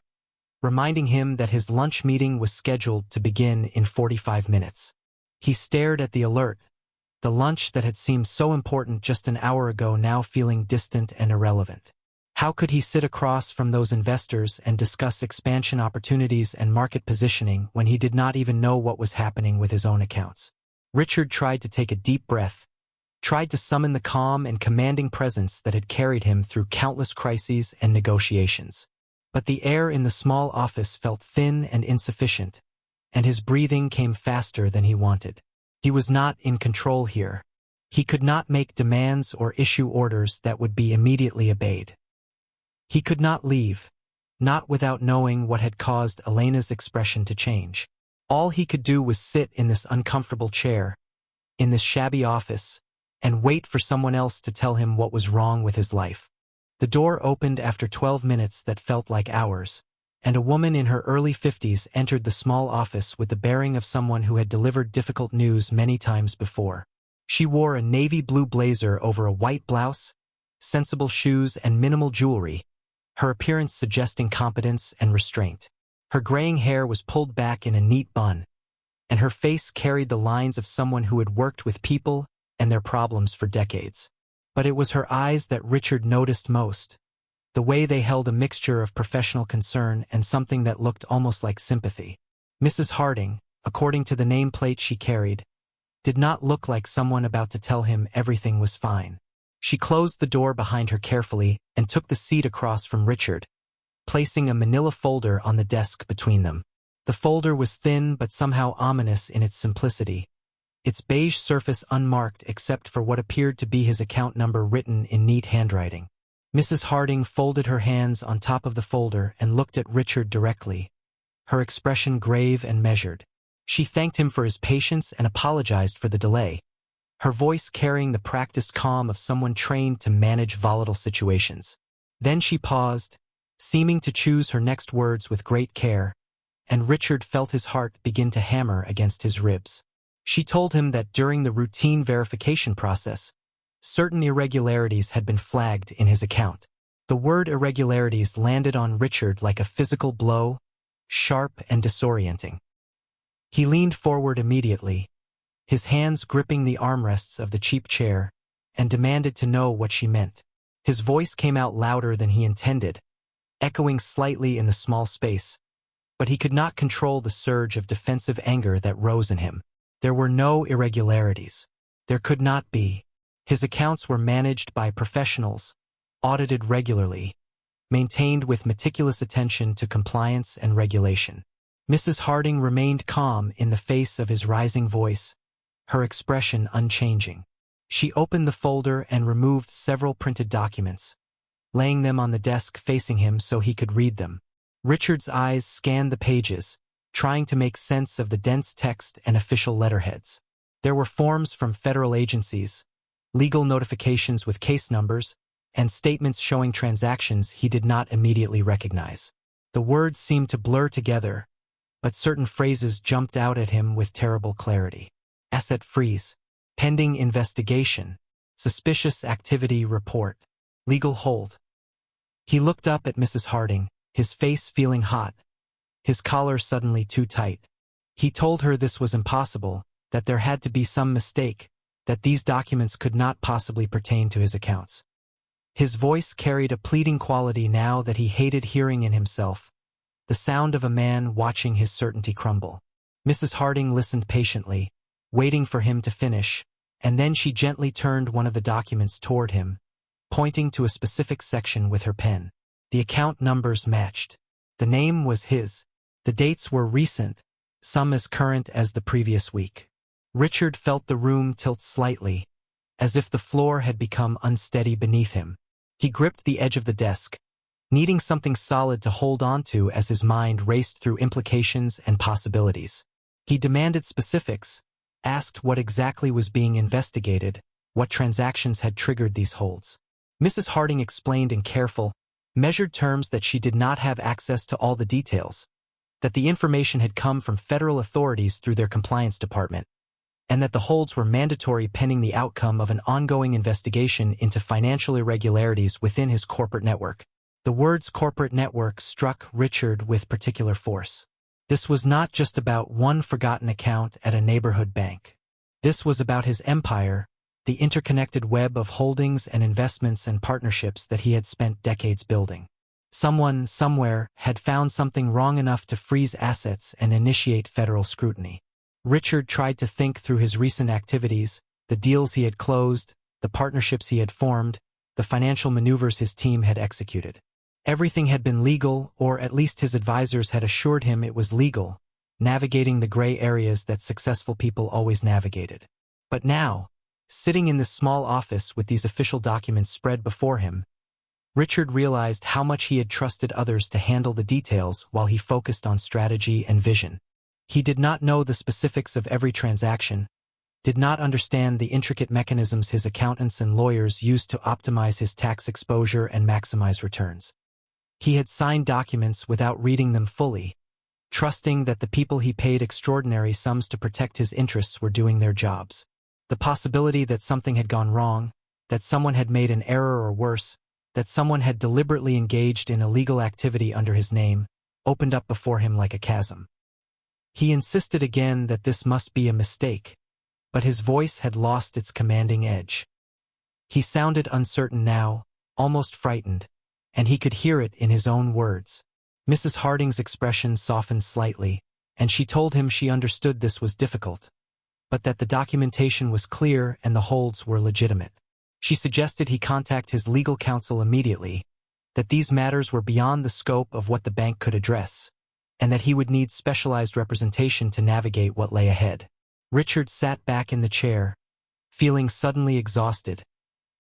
reminding him that his lunch meeting was scheduled to begin in 45 minutes. He stared at the alert, the lunch that had seemed so important just an hour ago now feeling distant and irrelevant. How could he sit across from those investors and discuss expansion opportunities and market positioning when he did not even know what was happening with his own accounts? Richard tried to take a deep breath, tried to summon the calm and commanding presence that had carried him through countless crises and negotiations. But the air in the small office felt thin and insufficient, and his breathing came faster than he wanted. He was not in control here. He could not make demands or issue orders that would be immediately obeyed. He could not leave, not without knowing what had caused Elena's expression to change. All he could do was sit in this uncomfortable chair, in this shabby office, and wait for someone else to tell him what was wrong with his life. The door opened after 12 minutes that felt like hours, and a woman in her early 50s entered the small office with the bearing of someone who had delivered difficult news many times before. She wore a navy blue blazer over a white blouse, sensible shoes, and minimal jewelry, her appearance suggesting competence and restraint. Her graying hair was pulled back in a neat bun, and her face carried the lines of someone who had worked with people and their problems for decades. But it was her eyes that Richard noticed most, the way they held a mixture of professional concern and something that looked almost like sympathy. Mrs. Harding, according to the nameplate she carried, did not look like someone about to tell him everything was fine. She closed the door behind her carefully and took the seat across from Richard, placing a manila folder on the desk between them. The folder was thin but somehow ominous in its simplicity, its beige surface unmarked except for what appeared to be his account number written in neat handwriting. Mrs. Harding folded her hands on top of the folder and looked at Richard directly, her expression grave and measured. She thanked him for his patience and apologized for the delay, her voice carrying the practiced calm of someone trained to manage volatile situations. Then she paused, seeming to choose her next words with great care, and Richard felt his heart begin to hammer against his ribs. She told him that during the routine verification process, certain irregularities had been flagged in his account. The word irregularities landed on Richard like a physical blow, sharp and disorienting. He leaned forward immediately, his hands gripping the armrests of the cheap chair, and demanded to know what she meant. His voice came out louder than he intended, echoing slightly in the small space, but he could not control the surge of defensive anger that rose in him. There were no irregularities. There could not be. His accounts were managed by professionals, audited regularly, maintained with meticulous attention to compliance and regulation. Mrs. Harding remained calm in the face of his rising voice, her expression unchanging. She opened the folder and removed several printed documents, laying them on the desk facing him so he could read them. Richard's eyes scanned the pages, trying to make sense of the dense text and official letterheads. There were forms from federal agencies, legal notifications with case numbers, and statements showing transactions he did not immediately recognize. The words seemed to blur together, but certain phrases jumped out at him with terrible clarity. Asset freeze, pending investigation, suspicious activity report, legal hold. He looked up at Mrs. Harding, his face feeling hot, his collar suddenly too tight. He told her this was impossible, that there had to be some mistake, that these documents could not possibly pertain to his accounts. His voice carried a pleading quality now that he hated hearing in himself, the sound of a man watching his certainty crumble. Mrs. Harding listened patiently, waiting for him to finish, and then she gently turned one of the documents toward him, pointing to a specific section with her pen. The account numbers matched. The name was his. The dates were recent, some as current as the previous week. Richard felt the room tilt slightly, as if the floor had become unsteady beneath him. He gripped the edge of the desk, needing something solid to hold on to as his mind raced through implications and possibilities. He demanded specifics, asked what exactly was being investigated, what transactions had triggered these holds. Mrs. Harding explained in careful, measured terms that she did not have access to all the details, that the information had come from federal authorities through their compliance department, and that the holds were mandatory pending the outcome of an ongoing investigation into financial irregularities within his corporate network. The words corporate network struck Richard with particular force. This was not just about one forgotten account at a neighborhood bank. This was about his empire, the interconnected web of holdings and investments and partnerships that he had spent decades building. Someone, somewhere, had found something wrong enough to freeze assets and initiate federal scrutiny. Richard tried to think through his recent activities, the deals he had closed, the partnerships he had formed, the financial maneuvers his team had executed. Everything had been legal, or at least his advisors had assured him it was legal, navigating the gray areas that successful people always navigated. But now, sitting in this small office with these official documents spread before him, Richard realized how much he had trusted others to handle the details while he focused on strategy and vision. He did not know the specifics of every transaction, did not understand the intricate mechanisms his accountants and lawyers used to optimize his tax exposure and maximize returns. He had signed documents without reading them fully, trusting that the people he paid extraordinary sums to protect his interests were doing their jobs. The possibility that something had gone wrong, that someone had made an error or worse, that someone had deliberately engaged in illegal activity under his name, opened up before him like a chasm. He insisted again that this must be a mistake, but his voice had lost its commanding edge. He sounded uncertain now, almost frightened, and he could hear it in his own words. Mrs. Harding's expression softened slightly, and she told him she understood this was difficult, but that the documentation was clear and the holds were legitimate. She suggested he contact his legal counsel immediately, that these matters were beyond the scope of what the bank could address, and that he would need specialized representation to navigate what lay ahead. Richard sat back in the chair, feeling suddenly exhausted,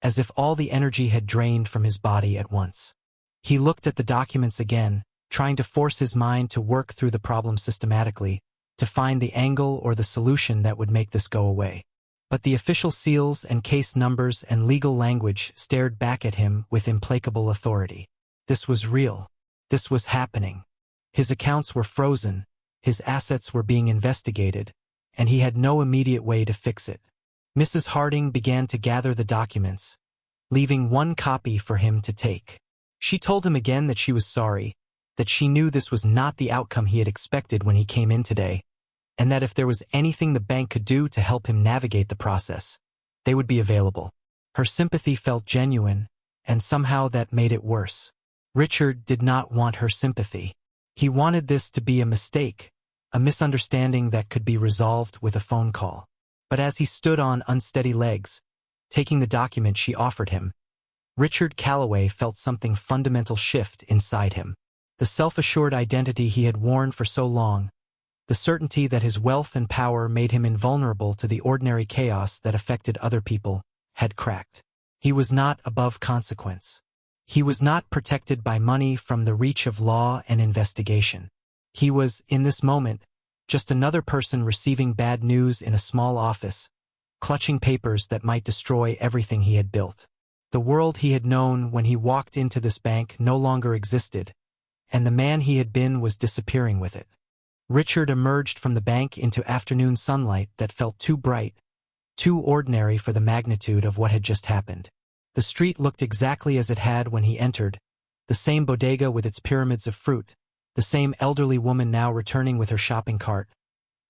as if all the energy had drained from his body at once. He looked at the documents again, trying to force his mind to work through the problem systematically, to find the angle or the solution that would make this go away. But the official seals and case numbers and legal language stared back at him with implacable authority. This was real. This was happening. His accounts were frozen, his assets were being investigated, and he had no immediate way to fix it. Mrs. Harding began to gather the documents, leaving one copy for him to take. She told him again that she was sorry, that she knew this was not the outcome he had expected when he came in today, and that if there was anything the bank could do to help him navigate the process, they would be available. Her sympathy felt genuine, and somehow that made it worse. Richard did not want her sympathy. He wanted this to be a mistake, a misunderstanding that could be resolved with a phone call. But as he stood on unsteady legs, taking the document she offered him, Richard Calloway felt something fundamental shift inside him. The self-assured identity he had worn for so long, the certainty that his wealth and power made him invulnerable to the ordinary chaos that affected other people, had cracked. He was not above consequence. He was not protected by money from the reach of law and investigation. He was, in this moment, just another person receiving bad news in a small office, clutching papers that might destroy everything he had built. The world he had known when he walked into this bank no longer existed, and the man he had been was disappearing with it. Richard emerged from the bank into afternoon sunlight that felt too bright, too ordinary for the magnitude of what had just happened. The street looked exactly as it had when he entered, the same bodega with its pyramids of fruit, the same elderly woman now returning with her shopping cart,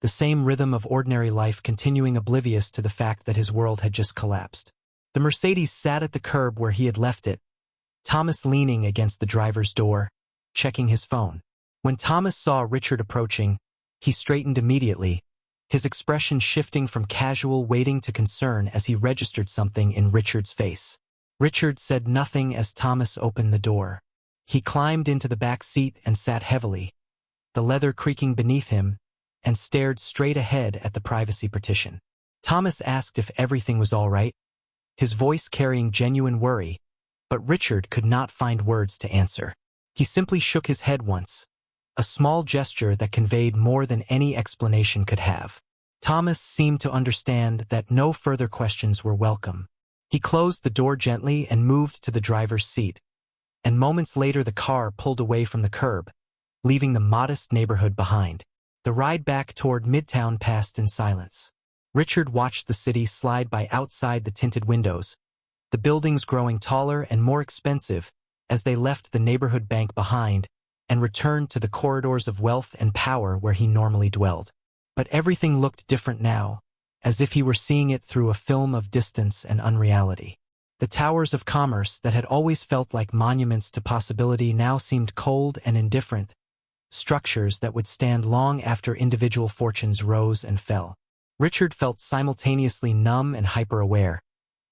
the same rhythm of ordinary life continuing oblivious to the fact that his world had just collapsed. The Mercedes sat at the curb where he had left it, Thomas leaning against the driver's door, checking his phone. When Thomas saw Richard approaching, he straightened immediately, his expression shifting from casual waiting to concern as he registered something in Richard's face. Richard said nothing as Thomas opened the door. He climbed into the back seat and sat heavily, the leather creaking beneath him, and stared straight ahead at the privacy partition. Thomas asked if everything was all right, his voice carrying genuine worry, but Richard could not find words to answer. He simply shook his head once, a small gesture that conveyed more than any explanation could have. Thomas seemed to understand that no further questions were welcome. He closed the door gently and moved to the driver's seat, and moments later the car pulled away from the curb, leaving the modest neighborhood behind. The ride back toward Midtown passed in silence. Richard watched the city slide by outside the tinted windows, the buildings growing taller and more expensive as they left the neighborhood bank behind and returned to the corridors of wealth and power where he normally dwelled. But everything looked different now, as if he were seeing it through a film of distance and unreality. The towers of commerce that had always felt like monuments to possibility now seemed cold and indifferent, structures that would stand long after individual fortunes rose and fell. Richard felt simultaneously numb and hyper-aware,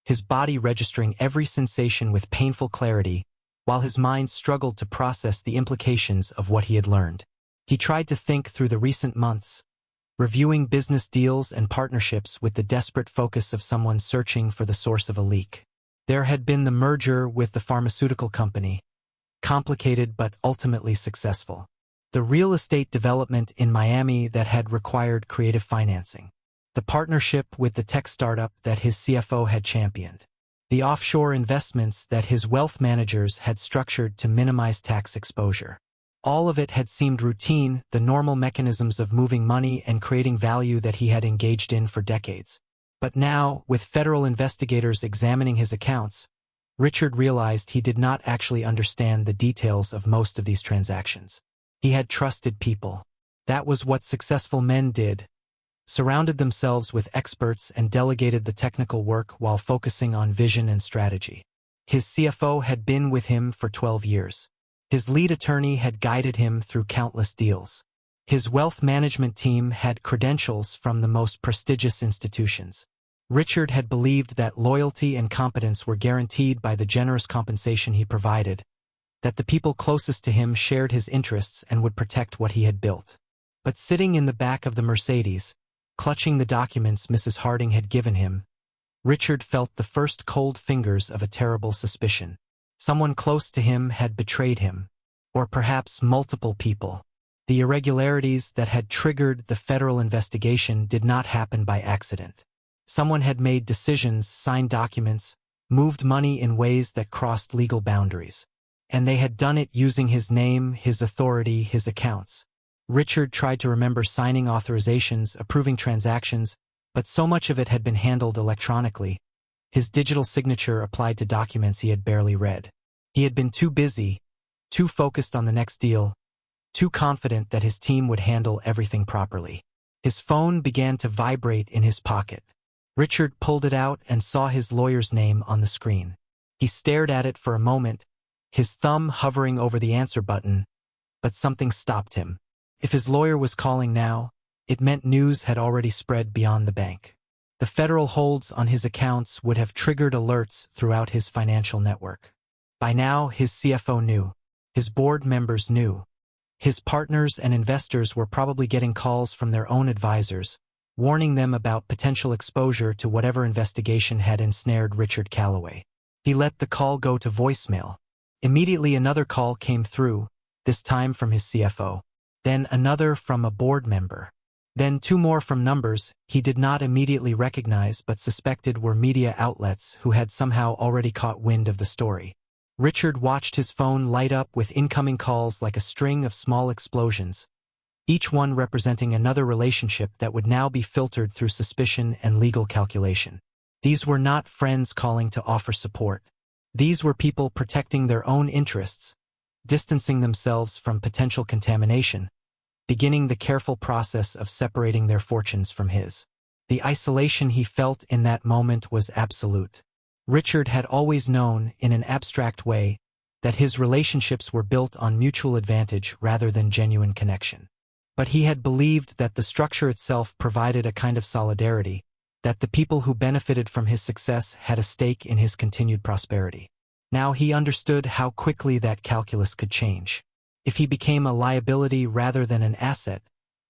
his body registering every sensation with painful clarity, while his mind struggled to process the implications of what he had learned. He tried to think through the recent months, reviewing business deals and partnerships with the desperate focus of someone searching for the source of a leak. There had been the merger with the pharmaceutical company, complicated but ultimately successful. The real estate development in Miami that had required creative financing. The partnership with the tech startup that his CFO had championed. The offshore investments that his wealth managers had structured to minimize tax exposure. All of it had seemed routine, the normal mechanisms of moving money and creating value that he had engaged in for decades. But now, with federal investigators examining his accounts, Richard realized he did not actually understand the details of most of these transactions. He had trusted people. That was what successful men did. Surrounded themselves with experts and delegated the technical work while focusing on vision and strategy. His CFO had been with him for 12 years. His lead attorney had guided him through countless deals. His wealth management team had credentials from the most prestigious institutions. Richard had believed that loyalty and competence were guaranteed by the generous compensation he provided, that the people closest to him shared his interests and would protect what he had built. But sitting in the back of the Mercedes, clutching the documents Mrs. Harding had given him, Richard felt the first cold fingers of a terrible suspicion. Someone close to him had betrayed him, or perhaps multiple people. The irregularities that had triggered the federal investigation did not happen by accident. Someone had made decisions, signed documents, moved money in ways that crossed legal boundaries. And they had done it using his name, his authority, his accounts. Richard tried to remember signing authorizations, approving transactions, but so much of it had been handled electronically, his digital signature applied to documents he had barely read. He had been too busy, too focused on the next deal, too confident that his team would handle everything properly. His phone began to vibrate in his pocket. Richard pulled it out and saw his lawyer's name on the screen. He stared at it for a moment, his thumb hovering over the answer button, but something stopped him. If his lawyer was calling now, it meant news had already spread beyond the bank. The federal holds on his accounts would have triggered alerts throughout his financial network. By now, his CFO knew. His board members knew. His partners and investors were probably getting calls from their own advisors, warning them about potential exposure to whatever investigation had ensnared Richard Calloway. He let the call go to voicemail. Immediately another call came through, this time from his CFO. Then another from a board member. Then two more from numbers he did not immediately recognize but suspected were media outlets who had somehow already caught wind of the story. Richard watched his phone light up with incoming calls like a string of small explosions, each one representing another relationship that would now be filtered through suspicion and legal calculation. These were not friends calling to offer support. These were people protecting their own interests, distancing themselves from potential contamination, beginning the careful process of separating their fortunes from his. The isolation he felt in that moment was absolute. Richard had always known, in an abstract way, that his relationships were built on mutual advantage rather than genuine connection. But he had believed that the structure itself provided a kind of solidarity, that the people who benefited from his success had a stake in his continued prosperity. Now he understood how quickly that calculus could change. If he became a liability rather than an asset,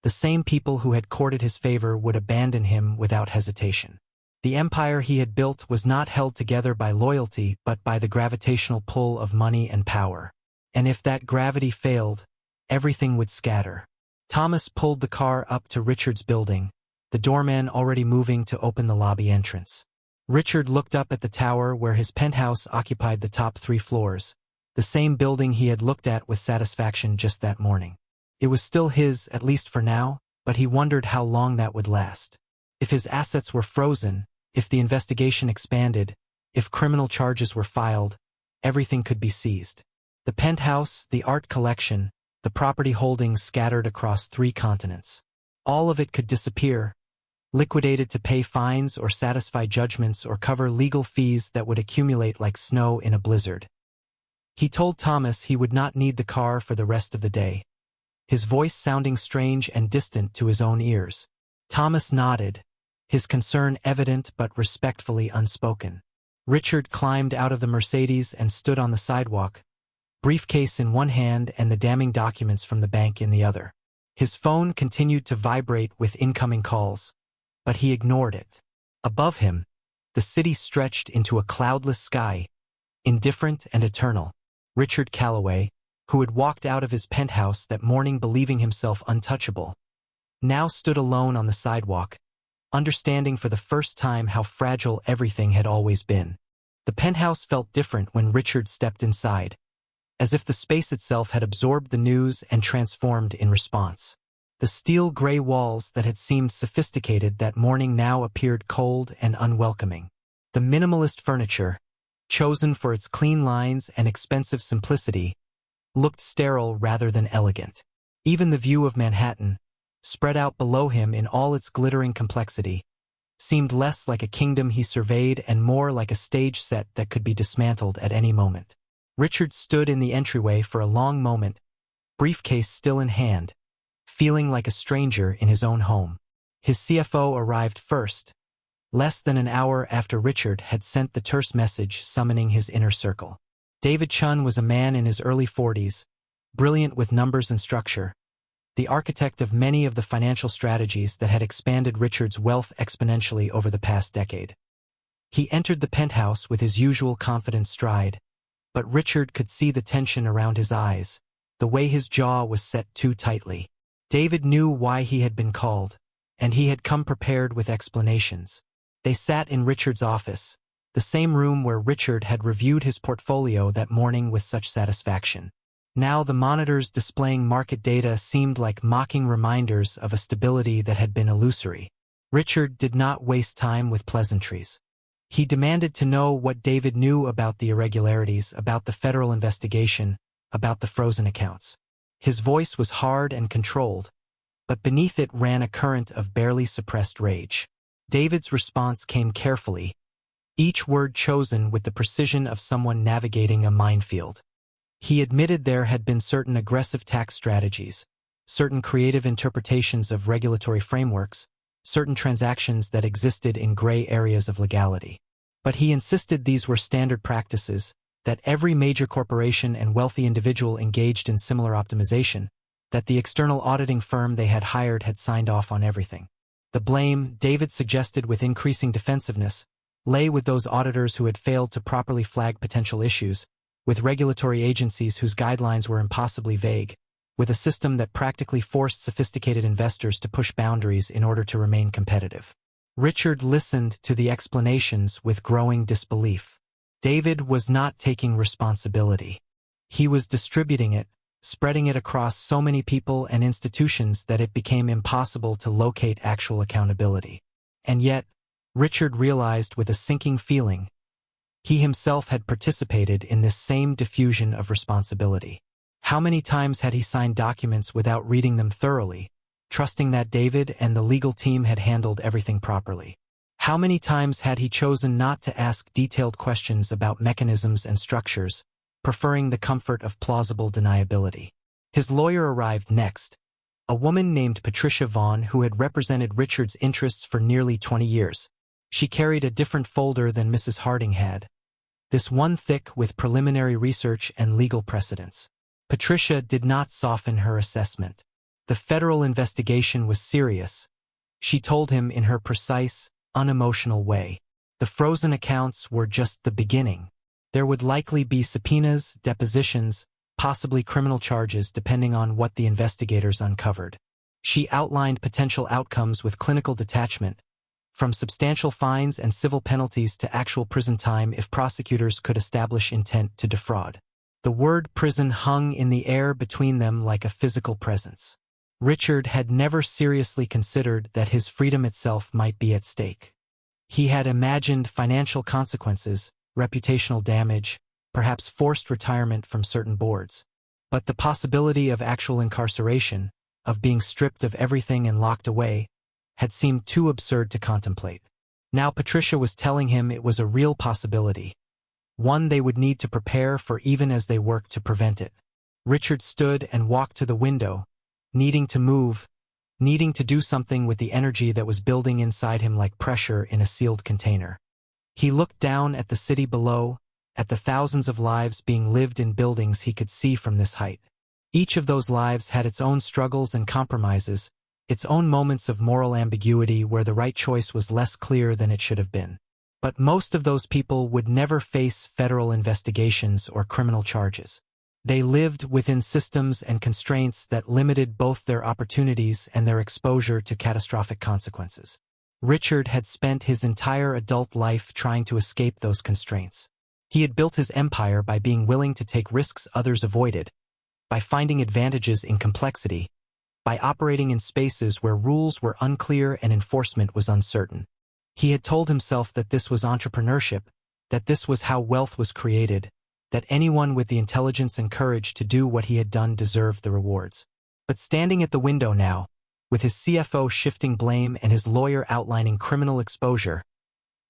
the same people who had courted his favor would abandon him without hesitation. The empire he had built was not held together by loyalty but by the gravitational pull of money and power. And if that gravity failed, everything would scatter. Thomas pulled the car up to Richard's building, the doorman already moving to open the lobby entrance. Richard looked up at the tower where his penthouse occupied the top 3 floors, the same building he had looked at with satisfaction just that morning. It was still his, at least for now, but he wondered how long that would last. If his assets were frozen, if the investigation expanded, if criminal charges were filed, everything could be seized. The penthouse, the art collection, the property holdings scattered across 3 continents. All of it could disappear, liquidated to pay fines or satisfy judgments or cover legal fees that would accumulate like snow in a blizzard. He told Thomas he would not need the car for the rest of the day, his voice sounding strange and distant to his own ears. Thomas nodded, his concern evident but respectfully unspoken. Richard climbed out of the Mercedes and stood on the sidewalk, briefcase in one hand and the damning documents from the bank in the other. His phone continued to vibrate with incoming calls, but he ignored it. Above him, the city stretched into a cloudless sky, indifferent and eternal. Richard Calloway, who had walked out of his penthouse that morning believing himself untouchable, now stood alone on the sidewalk, understanding for the first time how fragile everything had always been. The penthouse felt different when Richard stepped inside, as if the space itself had absorbed the news and transformed in response. The steel gray walls that had seemed sophisticated that morning now appeared cold and unwelcoming. The minimalist furniture, chosen for its clean lines and expensive simplicity, looked sterile rather than elegant. Even the view of Manhattan, spread out below him in all its glittering complexity, seemed less like a kingdom he surveyed and more like a stage set that could be dismantled at any moment. Richard stood in the entryway for a long moment, briefcase still in hand, feeling like a stranger in his own home. His CFO arrived first, less than an hour after Richard had sent the terse message summoning his inner circle. David Chun was a man in his early 40s, brilliant with numbers and structure, the architect of many of the financial strategies that had expanded Richard's wealth exponentially over the past decade. He entered the penthouse with his usual confident stride, but Richard could see the tension around his eyes, the way his jaw was set too tightly. David knew why he had been called, and he had come prepared with explanations. They sat in Richard's office, the same room where Richard had reviewed his portfolio that morning with such satisfaction. Now the monitors displaying market data seemed like mocking reminders of a stability that had been illusory. Richard did not waste time with pleasantries. He demanded to know what David knew about the irregularities, about the federal investigation, about the frozen accounts. His voice was hard and controlled, but beneath it ran a current of barely suppressed rage. David's response came carefully, each word chosen with the precision of someone navigating a minefield. He admitted there had been certain aggressive tax strategies, certain creative interpretations of regulatory frameworks, certain transactions that existed in gray areas of legality. But he insisted these were standard practices, that every major corporation and wealthy individual engaged in similar optimization, that the external auditing firm they had hired had signed off on everything. The blame, David suggested with increasing defensiveness, lay with those auditors who had failed to properly flag potential issues, with regulatory agencies whose guidelines were impossibly vague, with a system that practically forced sophisticated investors to push boundaries in order to remain competitive. Richard listened to the explanations with growing disbelief. David was not taking responsibility. He was distributing it, spreading it across so many people and institutions that it became impossible to locate actual accountability. And yet, Richard realized with a sinking feeling, he himself had participated in this same diffusion of responsibility. How many times had he signed documents without reading them thoroughly, trusting that David and the legal team had handled everything properly? How many times had he chosen not to ask detailed questions about mechanisms and structures, preferring the comfort of plausible deniability? His lawyer arrived next, a woman named Patricia Vaughn who had represented Richard's interests for nearly 20 years. She carried a different folder than Mrs. Harding had, this one thick with preliminary research and legal precedents. Patricia did not soften her assessment. The federal investigation was serious, she told him in her precise, unemotional way. The frozen accounts were just the beginning. There would likely be subpoenas, depositions, possibly criminal charges depending on what the investigators uncovered. She outlined potential outcomes with clinical detachment, from substantial fines and civil penalties to actual prison time if prosecutors could establish intent to defraud. The word prison hung in the air between them like a physical presence. Richard had never seriously considered that his freedom itself might be at stake. He had imagined financial consequences, reputational damage, perhaps forced retirement from certain boards. But the possibility of actual incarceration, of being stripped of everything and locked away, had seemed too absurd to contemplate. Now Patricia was telling him it was a real possibility, one they would need to prepare for even as they worked to prevent it. Richard stood and walked to the window, needing to move, needing to do something with the energy that was building inside him like pressure in a sealed container. He looked down at the city below, at the thousands of lives being lived in buildings he could see from this height. Each of those lives had its own struggles and compromises, its own moments of moral ambiguity where the right choice was less clear than it should have been. But most of those people would never face federal investigations or criminal charges. They lived within systems and constraints that limited both their opportunities and their exposure to catastrophic consequences. Richard had spent his entire adult life trying to escape those constraints. He had built his empire by being willing to take risks others avoided, by finding advantages in complexity, by operating in spaces where rules were unclear and enforcement was uncertain. He had told himself that this was entrepreneurship, that this was how wealth was created, that anyone with the intelligence and courage to do what he had done deserved the rewards. But standing at the window now, with his CFO shifting blame and his lawyer outlining criminal exposure,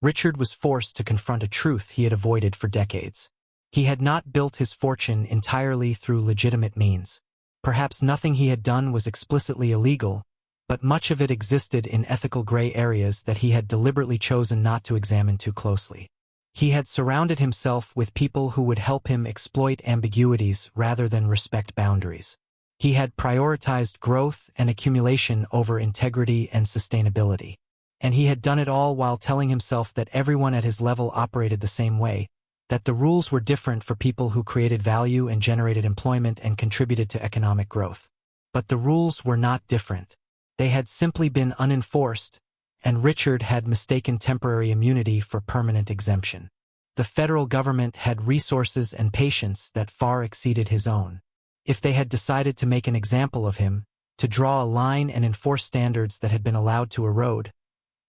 Richard was forced to confront a truth he had avoided for decades. He had not built his fortune entirely through legitimate means. Perhaps nothing he had done was explicitly illegal, but much of it existed in ethical gray areas that he had deliberately chosen not to examine too closely. He had surrounded himself with people who would help him exploit ambiguities rather than respect boundaries. He had prioritized growth and accumulation over integrity and sustainability. And he had done it all while telling himself that everyone at his level operated the same way, that the rules were different for people who created value and generated employment and contributed to economic growth. But the rules were not different. They had simply been unenforced, and Richard had mistaken temporary immunity for permanent exemption. The federal government had resources and patience that far exceeded his own. If they had decided to make an example of him, to draw a line and enforce standards that had been allowed to erode,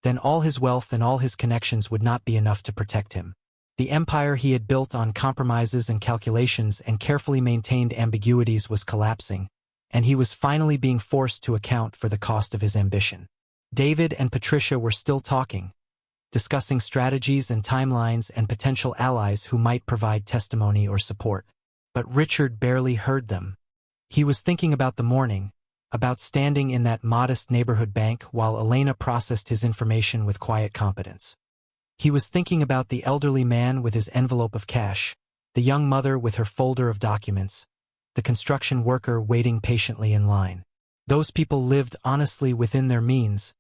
then all his wealth and all his connections would not be enough to protect him. The empire he had built on compromises and calculations and carefully maintained ambiguities was collapsing, and he was finally being forced to account for the cost of his ambition. David and Patricia were still talking, discussing strategies and timelines and potential allies who might provide testimony or support. But Richard barely heard them. He was thinking about the morning, about standing in that modest neighborhood bank while Elena processed his information with quiet competence. He was thinking about the elderly man with his envelope of cash, the young mother with her folder of documents, the construction worker waiting patiently in line. Those people lived honestly within their means,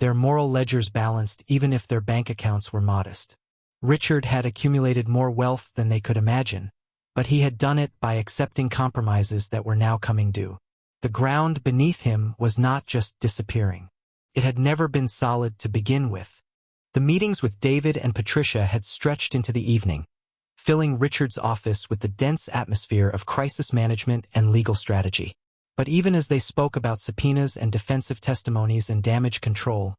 their moral ledgers balanced even if their bank accounts were modest. Richard had accumulated more wealth than they could imagine, but he had done it by accepting compromises that were now coming due. The ground beneath him was not just disappearing. It had never been solid to begin with. The meetings with David and Patricia had stretched into the evening, filling Richard's office with the dense atmosphere of crisis management and legal strategy. But even as they spoke about subpoenas and defensive testimonies and damage control,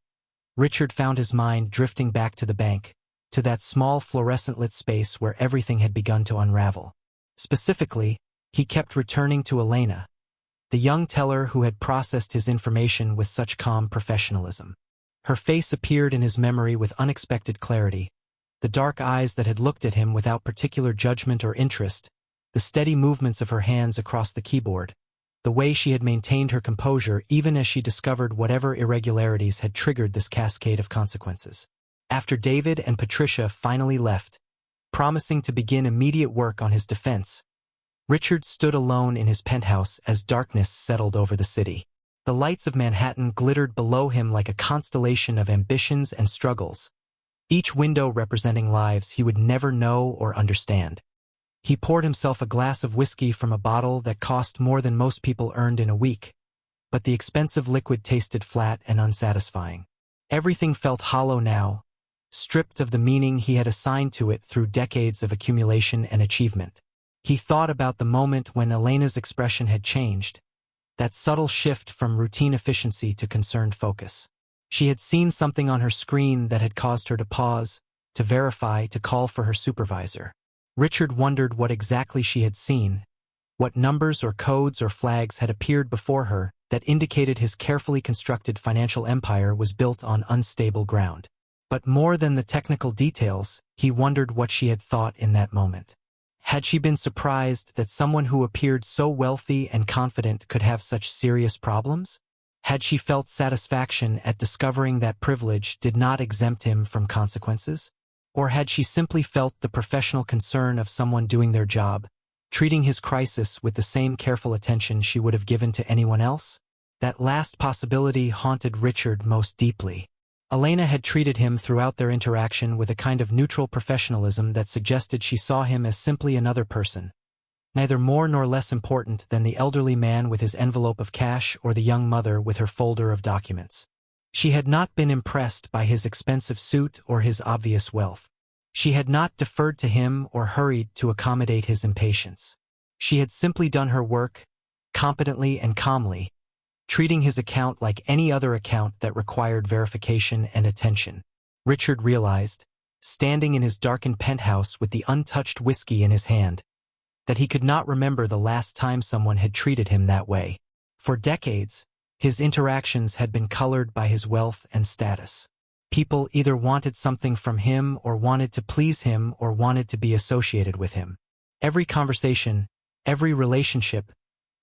Richard found his mind drifting back to the bank, to that small fluorescent-lit space where everything had begun to unravel. Specifically, he kept returning to Elena, the young teller who had processed his information with such calm professionalism. Her face appeared in his memory with unexpected clarity, the dark eyes that had looked at him without particular judgment or interest, the steady movements of her hands across the keyboard, the way she had maintained her composure even as she discovered whatever irregularities had triggered this cascade of consequences. After David and Patricia finally left, promising to begin immediate work on his defense, Richard stood alone in his penthouse as darkness settled over the city. The lights of Manhattan glittered below him like a constellation of ambitions and struggles, each window representing lives he would never know or understand. He poured himself a glass of whiskey from a bottle that cost more than most people earned in a week, but the expensive liquid tasted flat and unsatisfying. Everything felt hollow now, stripped of the meaning he had assigned to it through decades of accumulation and achievement. He thought about the moment when Elena's expression had changed, that subtle shift from routine efficiency to concerned focus. She had seen something on her screen that had caused her to pause, to verify, to call for her supervisor. Richard wondered what exactly she had seen, what numbers or codes or flags had appeared before her that indicated his carefully constructed financial empire was built on unstable ground. But more than the technical details, he wondered what she had thought in that moment. Had she been surprised that someone who appeared so wealthy and confident could have such serious problems? Had she felt satisfaction at discovering that privilege did not exempt him from consequences? Or had she simply felt the professional concern of someone doing their job, treating his crisis with the same careful attention she would have given to anyone else? That last possibility haunted Richard most deeply. Elena had treated him throughout their interaction with a kind of neutral professionalism that suggested she saw him as simply another person, neither more nor less important than the elderly man with his envelope of cash or the young mother with her folder of documents. She had not been impressed by his expensive suit or his obvious wealth. She had not deferred to him or hurried to accommodate his impatience. She had simply done her work, competently and calmly, treating his account like any other account that required verification and attention. Richard realized, standing in his darkened penthouse with the untouched whiskey in his hand, that he could not remember the last time someone had treated him that way. For decades, his interactions had been colored by his wealth and status. People either wanted something from him or wanted to please him or wanted to be associated with him. Every conversation, every relationship,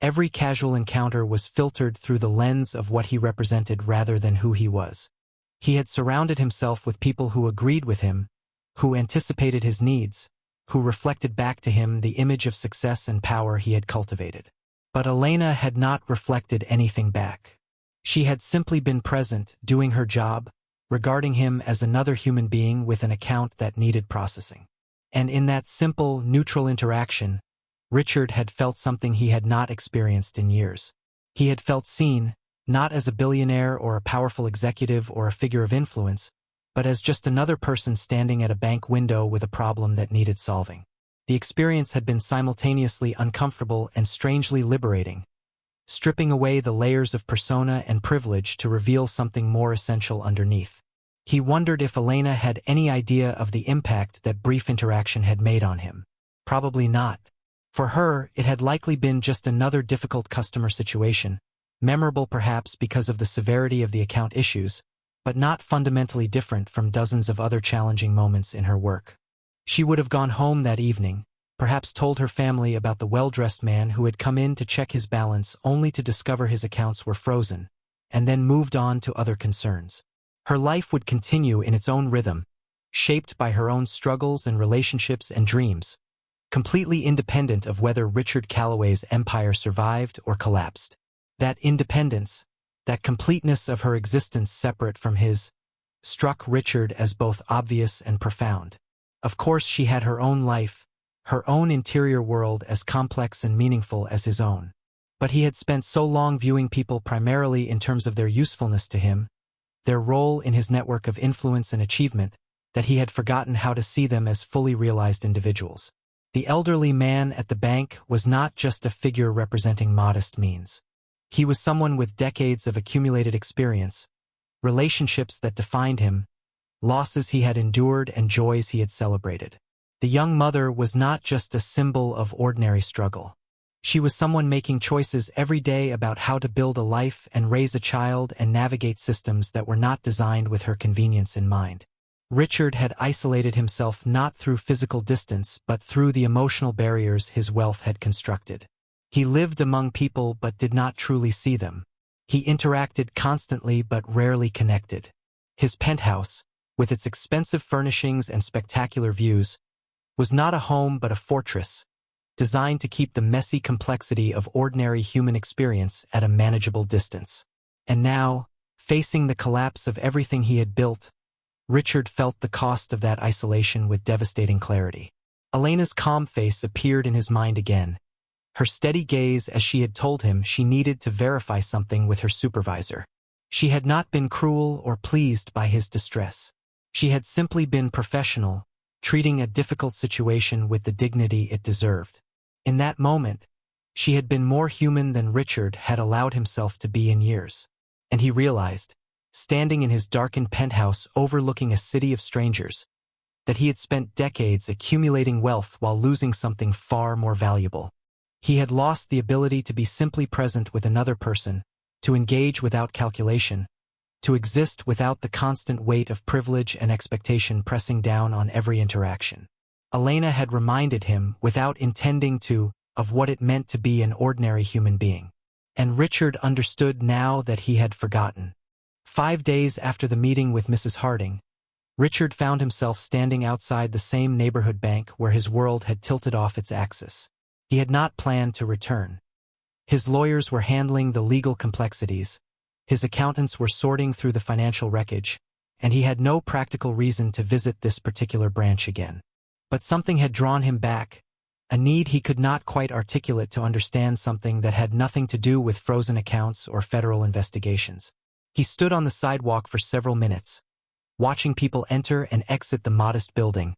every casual encounter was filtered through the lens of what he represented rather than who he was. He had surrounded himself with people who agreed with him, who anticipated his needs, who reflected back to him the image of success and power he had cultivated. But Elena had not reflected anything back. She had simply been present, doing her job, regarding him as another human being with an account that needed processing. And in that simple, neutral interaction, Richard had felt something he had not experienced in years. He had felt seen, not as a billionaire or a powerful executive or a figure of influence, but as just another person standing at a bank window with a problem that needed solving. The experience had been simultaneously uncomfortable and strangely liberating, stripping away the layers of persona and privilege to reveal something more essential underneath. He wondered if Elena had any idea of the impact that brief interaction had made on him. Probably not. For her, it had likely been just another difficult customer situation, memorable perhaps because of the severity of the account issues, but not fundamentally different from dozens of other challenging moments in her work. She would have gone home that evening, perhaps told her family about the well-dressed man who had come in to check his balance only to discover his accounts were frozen, and then moved on to other concerns. Her life would continue in its own rhythm, shaped by her own struggles and relationships and dreams, completely independent of whether Richard Calloway's empire survived or collapsed. That independence, that completeness of her existence separate from his, struck Richard as both obvious and profound. Of course she had her own life, her own interior world as complex and meaningful as his own. But he had spent so long viewing people primarily in terms of their usefulness to him, their role in his network of influence and achievement, that he had forgotten how to see them as fully realized individuals. The elderly man at the bank was not just a figure representing modest means. He was someone with decades of accumulated experience, relationships that defined him, losses he had endured and joys he had celebrated. The young mother was not just a symbol of ordinary struggle. She was someone making choices every day about how to build a life and raise a child and navigate systems that were not designed with her convenience in mind. Richard had isolated himself not through physical distance but through the emotional barriers his wealth had constructed. He lived among people but did not truly see them. He interacted constantly but rarely connected. His penthouse, with its expensive furnishings and spectacular views, was not a home but a fortress, designed to keep the messy complexity of ordinary human experience at a manageable distance. And now, facing the collapse of everything he had built, Richard felt the cost of that isolation with devastating clarity. Elena's calm face appeared in his mind again, her steady gaze as she had told him she needed to verify something with her supervisor. She had not been cruel or pleased by his distress. She had simply been professional, treating a difficult situation with the dignity it deserved. In that moment, she had been more human than Richard had allowed himself to be in years. And he realized, standing in his darkened penthouse overlooking a city of strangers, that he had spent decades accumulating wealth while losing something far more valuable. He had lost the ability to be simply present with another person, to engage without calculation, to exist without the constant weight of privilege and expectation pressing down on every interaction. Elena had reminded him, without intending to, of what it meant to be an ordinary human being. And Richard understood now that he had forgotten. 5 days after the meeting with Mrs. Harding, Richard found himself standing outside the same neighborhood bank where his world had tilted off its axis. He had not planned to return. His lawyers were handling the legal complexities, his accountants were sorting through the financial wreckage, and he had no practical reason to visit this particular branch again. But something had drawn him back, a need he could not quite articulate to understand something that had nothing to do with frozen accounts or federal investigations. He stood on the sidewalk for several minutes, watching people enter and exit the modest building,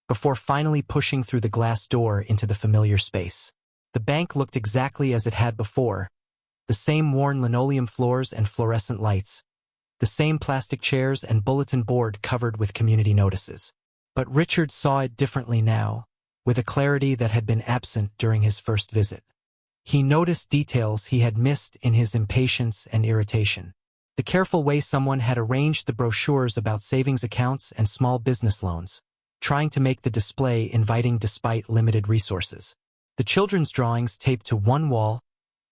before finally pushing through the glass door into the familiar space. The bank looked exactly as it had before, the same worn linoleum floors and fluorescent lights, the same plastic chairs and bulletin board covered with community notices. But Richard saw it differently now, with a clarity that had been absent during his first visit. He noticed details he had missed in his impatience and irritation. The careful way someone had arranged the brochures about savings accounts and small business loans, trying to make the display inviting despite limited resources. The children's drawings taped to one wall,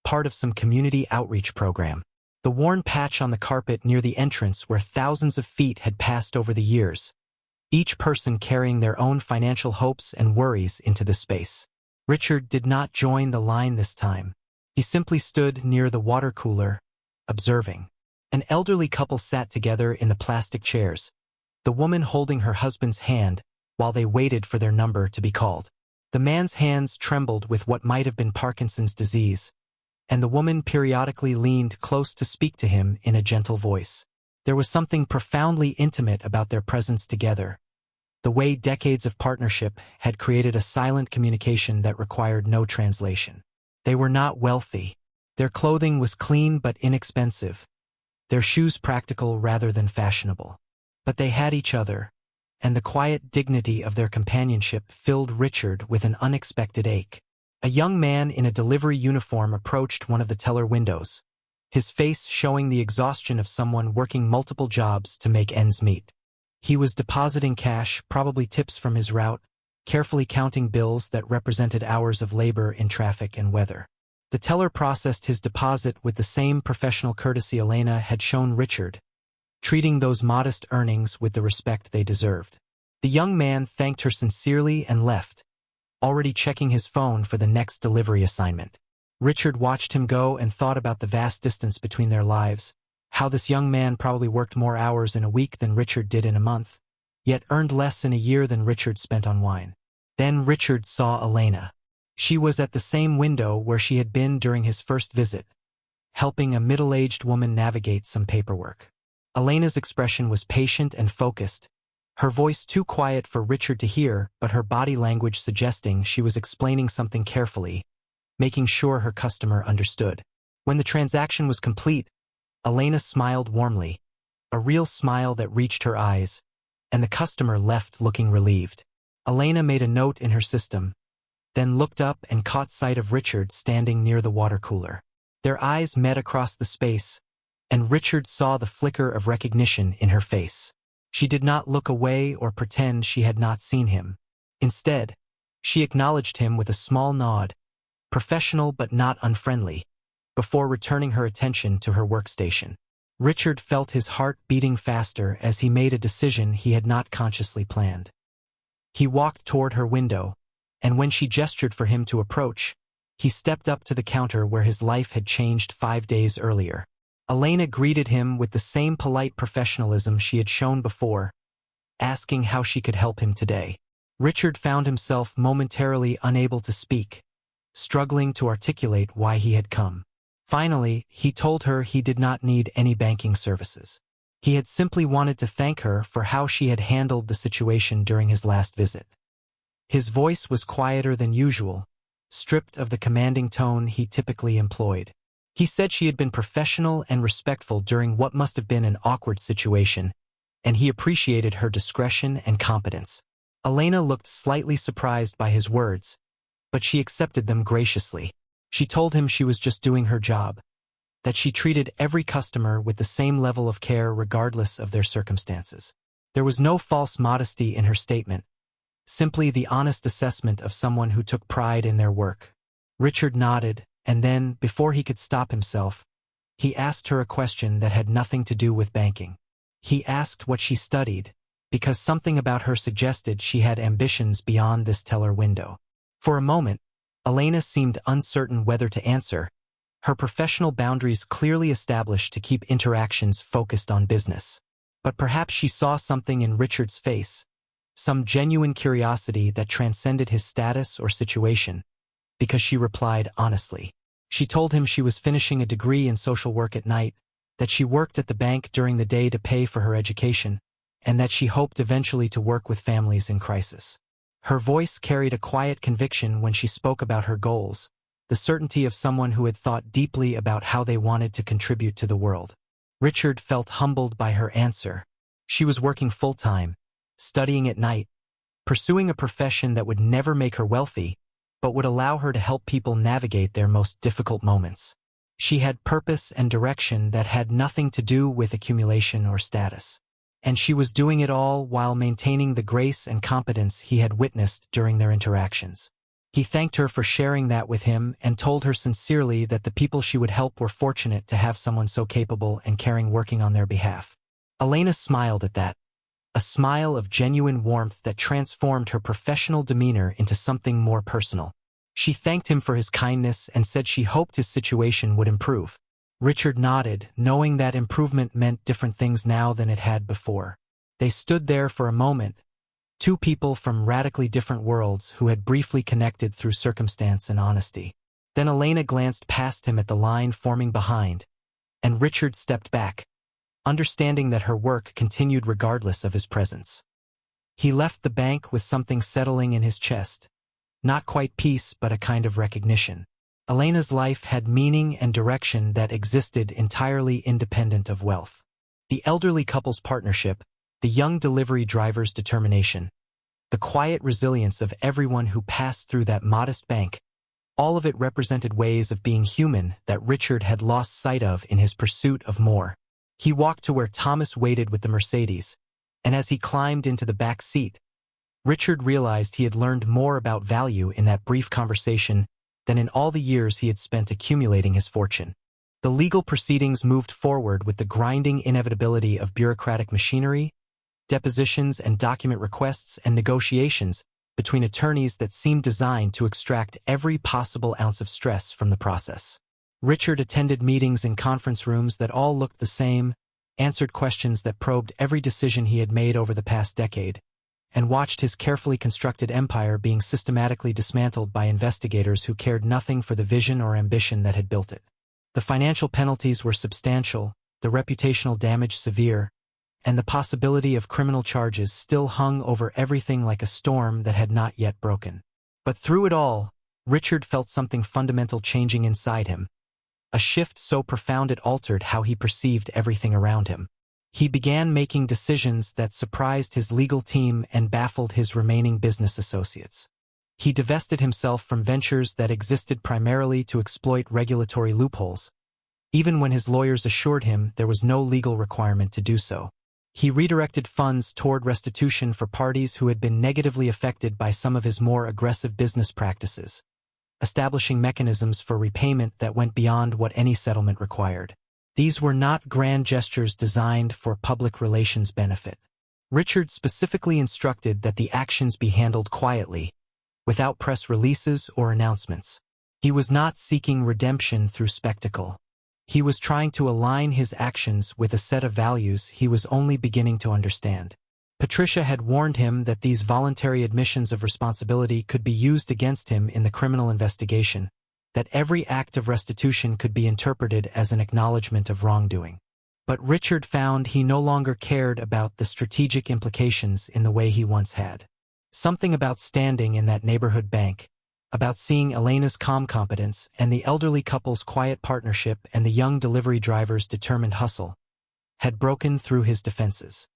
part of some community outreach program. The worn patch on the carpet near the entrance where thousands of feet had passed over the years, each person carrying their own financial hopes and worries into the space. Richard did not join the line this time. He simply stood near the water cooler, observing. An elderly couple sat together in the plastic chairs, the woman holding her husband's hand while they waited for their number to be called. The man's hands trembled with what might have been Parkinson's disease, and the woman periodically leaned close to speak to him in a gentle voice. There was something profoundly intimate about their presence together, the way decades of partnership had created a silent communication that required no translation. They were not wealthy. Their clothing was clean but inexpensive, their shoes practical rather than fashionable. But they had each other, and the quiet dignity of their companionship filled Richard with an unexpected ache. A young man in a delivery uniform approached one of the teller windows, his face showing the exhaustion of someone working multiple jobs to make ends meet. He was depositing cash, probably tips from his route, carefully counting bills that represented hours of labor in traffic and weather. The teller processed his deposit with the same professional courtesy Elena had shown Richard, treating those modest earnings with the respect they deserved. The young man thanked her sincerely and left, already checking his phone for the next delivery assignment. Richard watched him go and thought about the vast distance between their lives, how this young man probably worked more hours in a week than Richard did in a month, yet earned less in a year than Richard spent on wine. Then Richard saw Elena. She was at the same window where she had been during his first visit, helping a middle-aged woman navigate some paperwork. Elena's expression was patient and focused, her voice too quiet for Richard to hear, but her body language suggesting she was explaining something carefully, making sure her customer understood. When the transaction was complete, Elena smiled warmly, a real smile that reached her eyes, and the customer left looking relieved. Elena made a note in her system, then looked up and caught sight of Richard standing near the water cooler. Their eyes met across the space, and Richard saw the flicker of recognition in her face. She did not look away or pretend she had not seen him. Instead, she acknowledged him with a small nod, professional but not unfriendly, before returning her attention to her workstation. Richard felt his heart beating faster as he made a decision he had not consciously planned. He walked toward her window, and when she gestured for him to approach, he stepped up to the counter where his life had changed 5 days earlier. Elena greeted him with the same polite professionalism she had shown before, asking how she could help him today. Richard found himself momentarily unable to speak, struggling to articulate why he had come. Finally, he told her he did not need any banking services. He had simply wanted to thank her for how she had handled the situation during his last visit. His voice was quieter than usual, stripped of the commanding tone he typically employed. He said she had been professional and respectful during what must have been an awkward situation, and he appreciated her discretion and competence. Elena looked slightly surprised by his words, but she accepted them graciously. She told him she was just doing her job, that she treated every customer with the same level of care regardless of their circumstances. There was no false modesty in her statement, simply the honest assessment of someone who took pride in their work. Richard nodded, and then, before he could stop himself, he asked her a question that had nothing to do with banking. He asked what she studied, because something about her suggested she had ambitions beyond this teller window. For a moment, Elena seemed uncertain whether to answer, her professional boundaries clearly established to keep interactions focused on business. But perhaps she saw something in Richard's face, some genuine curiosity that transcended his status or situation, because she replied honestly. She told him she was finishing a degree in social work at night, that she worked at the bank during the day to pay for her education, and that she hoped eventually to work with families in crisis. Her voice carried a quiet conviction when she spoke about her goals, the certainty of someone who had thought deeply about how they wanted to contribute to the world. Richard felt humbled by her answer. She was working full-time, studying at night, pursuing a profession that would never make her wealthy, but would allow her to help people navigate their most difficult moments. She had purpose and direction that had nothing to do with accumulation or status. And she was doing it all while maintaining the grace and competence he had witnessed during their interactions. He thanked her for sharing that with him and told her sincerely that the people she would help were fortunate to have someone so capable and caring working on their behalf. Elena smiled at that, a smile of genuine warmth that transformed her professional demeanor into something more personal. She thanked him for his kindness and said she hoped his situation would improve. Richard nodded, knowing that improvement meant different things now than it had before. They stood there for a moment, two people from radically different worlds who had briefly connected through circumstance and honesty. Then Elena glanced past him at the line forming behind, and Richard stepped back, understanding that her work continued regardless of his presence. He left the bank with something settling in his chest, not quite peace but a kind of recognition. Elena's life had meaning and direction that existed entirely independent of wealth. The elderly couple's partnership, the young delivery driver's determination, the quiet resilience of everyone who passed through that modest bank, all of it represented ways of being human that Richard had lost sight of in his pursuit of more. He walked to where Thomas waited with the Mercedes, and as he climbed into the back seat, Richard realized he had learned more about value in that brief conversation than in all the years he had spent accumulating his fortune. The legal proceedings moved forward with the grinding inevitability of bureaucratic machinery, depositions and document requests and negotiations between attorneys that seemed designed to extract every possible ounce of stress from the process. Richard attended meetings in conference rooms that all looked the same, answered questions that probed every decision he had made over the past decade, and watched his carefully constructed empire being systematically dismantled by investigators who cared nothing for the vision or ambition that had built it. The financial penalties were substantial, the reputational damage severe, and the possibility of criminal charges still hung over everything like a storm that had not yet broken. But through it all, Richard felt something fundamental changing inside him, a shift so profound it altered how he perceived everything around him. He began making decisions that surprised his legal team and baffled his remaining business associates. He divested himself from ventures that existed primarily to exploit regulatory loopholes, even when his lawyers assured him there was no legal requirement to do so. He redirected funds toward restitution for parties who had been negatively affected by some of his more aggressive business practices, establishing mechanisms for repayment that went beyond what any settlement required. These were not grand gestures designed for public relations benefit. Richard specifically instructed that the actions be handled quietly, without press releases or announcements. He was not seeking redemption through spectacle. He was trying to align his actions with a set of values he was only beginning to understand. Patricia had warned him that these voluntary admissions of responsibility could be used against him in the criminal investigation, that every act of restitution could be interpreted as an acknowledgement of wrongdoing. But Richard found he no longer cared about the strategic implications in the way he once had. Something about standing in that neighborhood bank, about seeing Elena's calm competence and the elderly couple's quiet partnership and the young delivery driver's determined hustle, had broken through his defenses.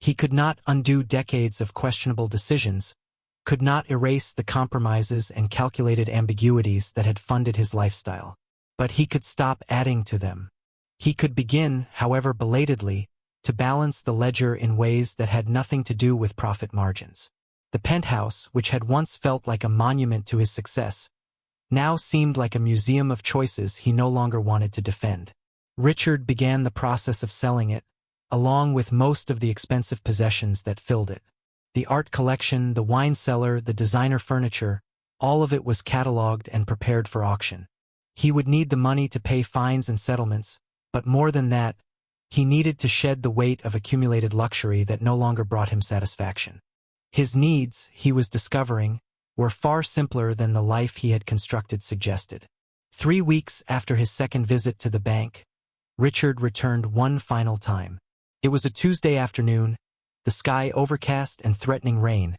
He could not undo decades of questionable decisions, could not erase the compromises and calculated ambiguities that had funded his lifestyle. But he could stop adding to them. He could begin, however belatedly, to balance the ledger in ways that had nothing to do with profit margins. The penthouse, which had once felt like a monument to his success, now seemed like a museum of choices he no longer wanted to defend. Richard began the process of selling it, along with most of the expensive possessions that filled it. The art collection, the wine cellar, the designer furniture, all of it was catalogued and prepared for auction. He would need the money to pay fines and settlements, but more than that, he needed to shed the weight of accumulated luxury that no longer brought him satisfaction. His needs, he was discovering, were far simpler than the life he had constructed suggested. 3 weeks after his second visit to the bank, Richard returned one final time. It was a Tuesday afternoon, the sky overcast and threatening rain,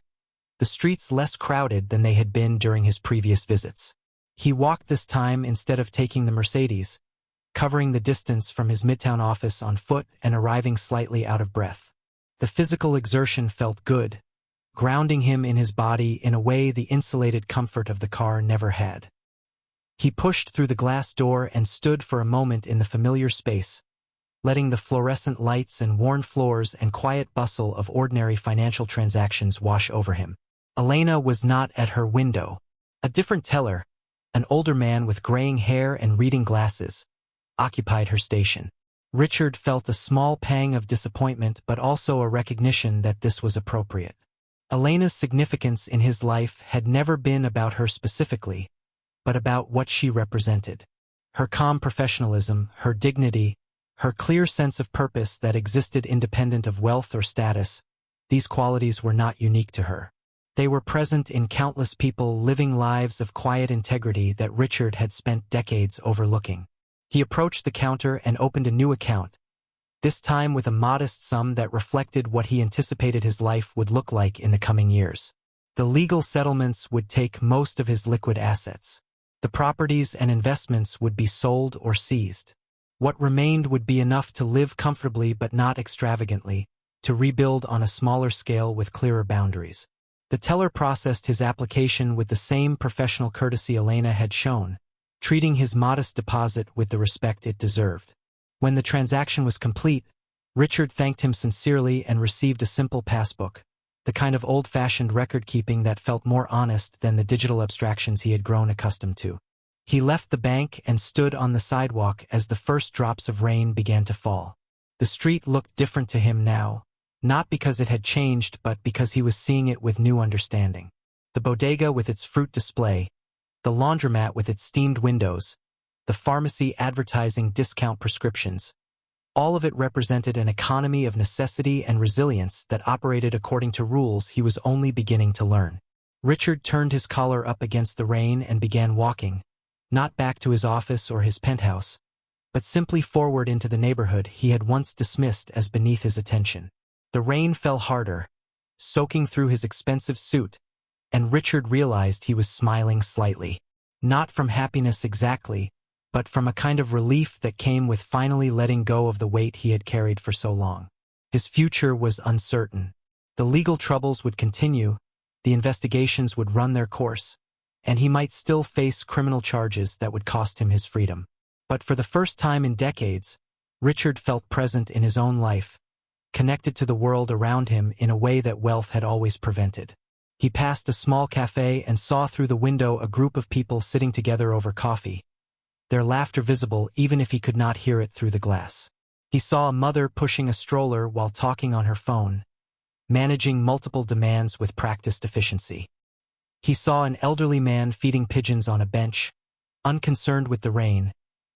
the streets less crowded than they had been during his previous visits. He walked this time instead of taking the Mercedes, covering the distance from his midtown office on foot and arriving slightly out of breath. The physical exertion felt good, grounding him in his body in a way the insulated comfort of the car never had. He pushed through the glass door and stood for a moment in the familiar space, letting the fluorescent lights and worn floors and quiet bustle of ordinary financial transactions wash over him. Elena was not at her window. A different teller, an older man with graying hair and reading glasses, occupied her station. Richard felt a small pang of disappointment but also a recognition that this was appropriate. Elena's significance in his life had never been about her specifically, but about what she represented. Her calm professionalism, her dignity, her clear sense of purpose that existed independent of wealth or status, these qualities were not unique to her. They were present in countless people living lives of quiet integrity that Richard had spent decades overlooking. He approached the counter and opened a new account, this time with a modest sum that reflected what he anticipated his life would look like in the coming years. The legal settlements would take most of his liquid assets. The properties and investments would be sold or seized. What remained would be enough to live comfortably but not extravagantly, to rebuild on a smaller scale with clearer boundaries. The teller processed his application with the same professional courtesy Elena had shown, treating his modest deposit with the respect it deserved. When the transaction was complete, Richard thanked him sincerely and received a simple passbook, the kind of old-fashioned record-keeping that felt more honest than the digital abstractions he had grown accustomed to. He left the bank and stood on the sidewalk as the first drops of rain began to fall. The street looked different to him now, not because it had changed but because he was seeing it with new understanding. The bodega with its fruit display, the laundromat with its steamed windows, the pharmacy advertising discount prescriptions, all of it represented an economy of necessity and resilience that operated according to rules he was only beginning to learn. Richard turned his collar up against the rain and began walking, not back to his office or his penthouse, but simply forward into the neighborhood he had once dismissed as beneath his attention. The rain fell harder, soaking through his expensive suit, and Richard realized he was smiling slightly. Not from happiness exactly, but from a kind of relief that came with finally letting go of the weight he had carried for so long. His future was uncertain. The legal troubles would continue, the investigations would run their course, and he might still face criminal charges that would cost him his freedom. But for the first time in decades, Richard felt present in his own life, connected to the world around him in a way that wealth had always prevented. He passed a small cafe and saw through the window a group of people sitting together over coffee, their laughter visible even if he could not hear it through the glass. He saw a mother pushing a stroller while talking on her phone, managing multiple demands with practiced efficiency. He saw an elderly man feeding pigeons on a bench, unconcerned with the rain,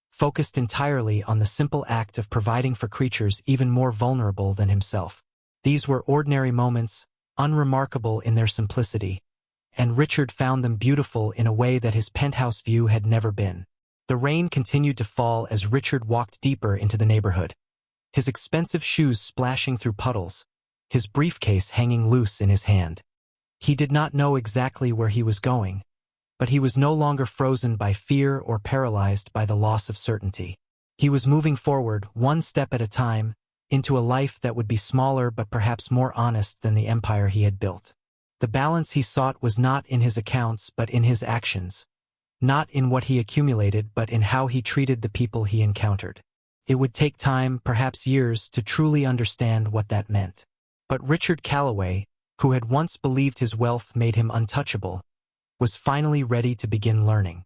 focused entirely on the simple act of providing for creatures even more vulnerable than himself. These were ordinary moments, unremarkable in their simplicity, and Richard found them beautiful in a way that his penthouse view had never been. The rain continued to fall as Richard walked deeper into the neighborhood, his expensive shoes splashing through puddles, his briefcase hanging loose in his hand. He did not know exactly where he was going, but he was no longer frozen by fear or paralyzed by the loss of certainty. He was moving forward, one step at a time, into a life that would be smaller but perhaps more honest than the empire he had built. The balance he sought was not in his accounts but in his actions, not in what he accumulated but in how he treated the people he encountered. It would take time, perhaps years, to truly understand what that meant. But Richard Calloway, who had once believed his wealth made him untouchable, was finally ready to begin learning.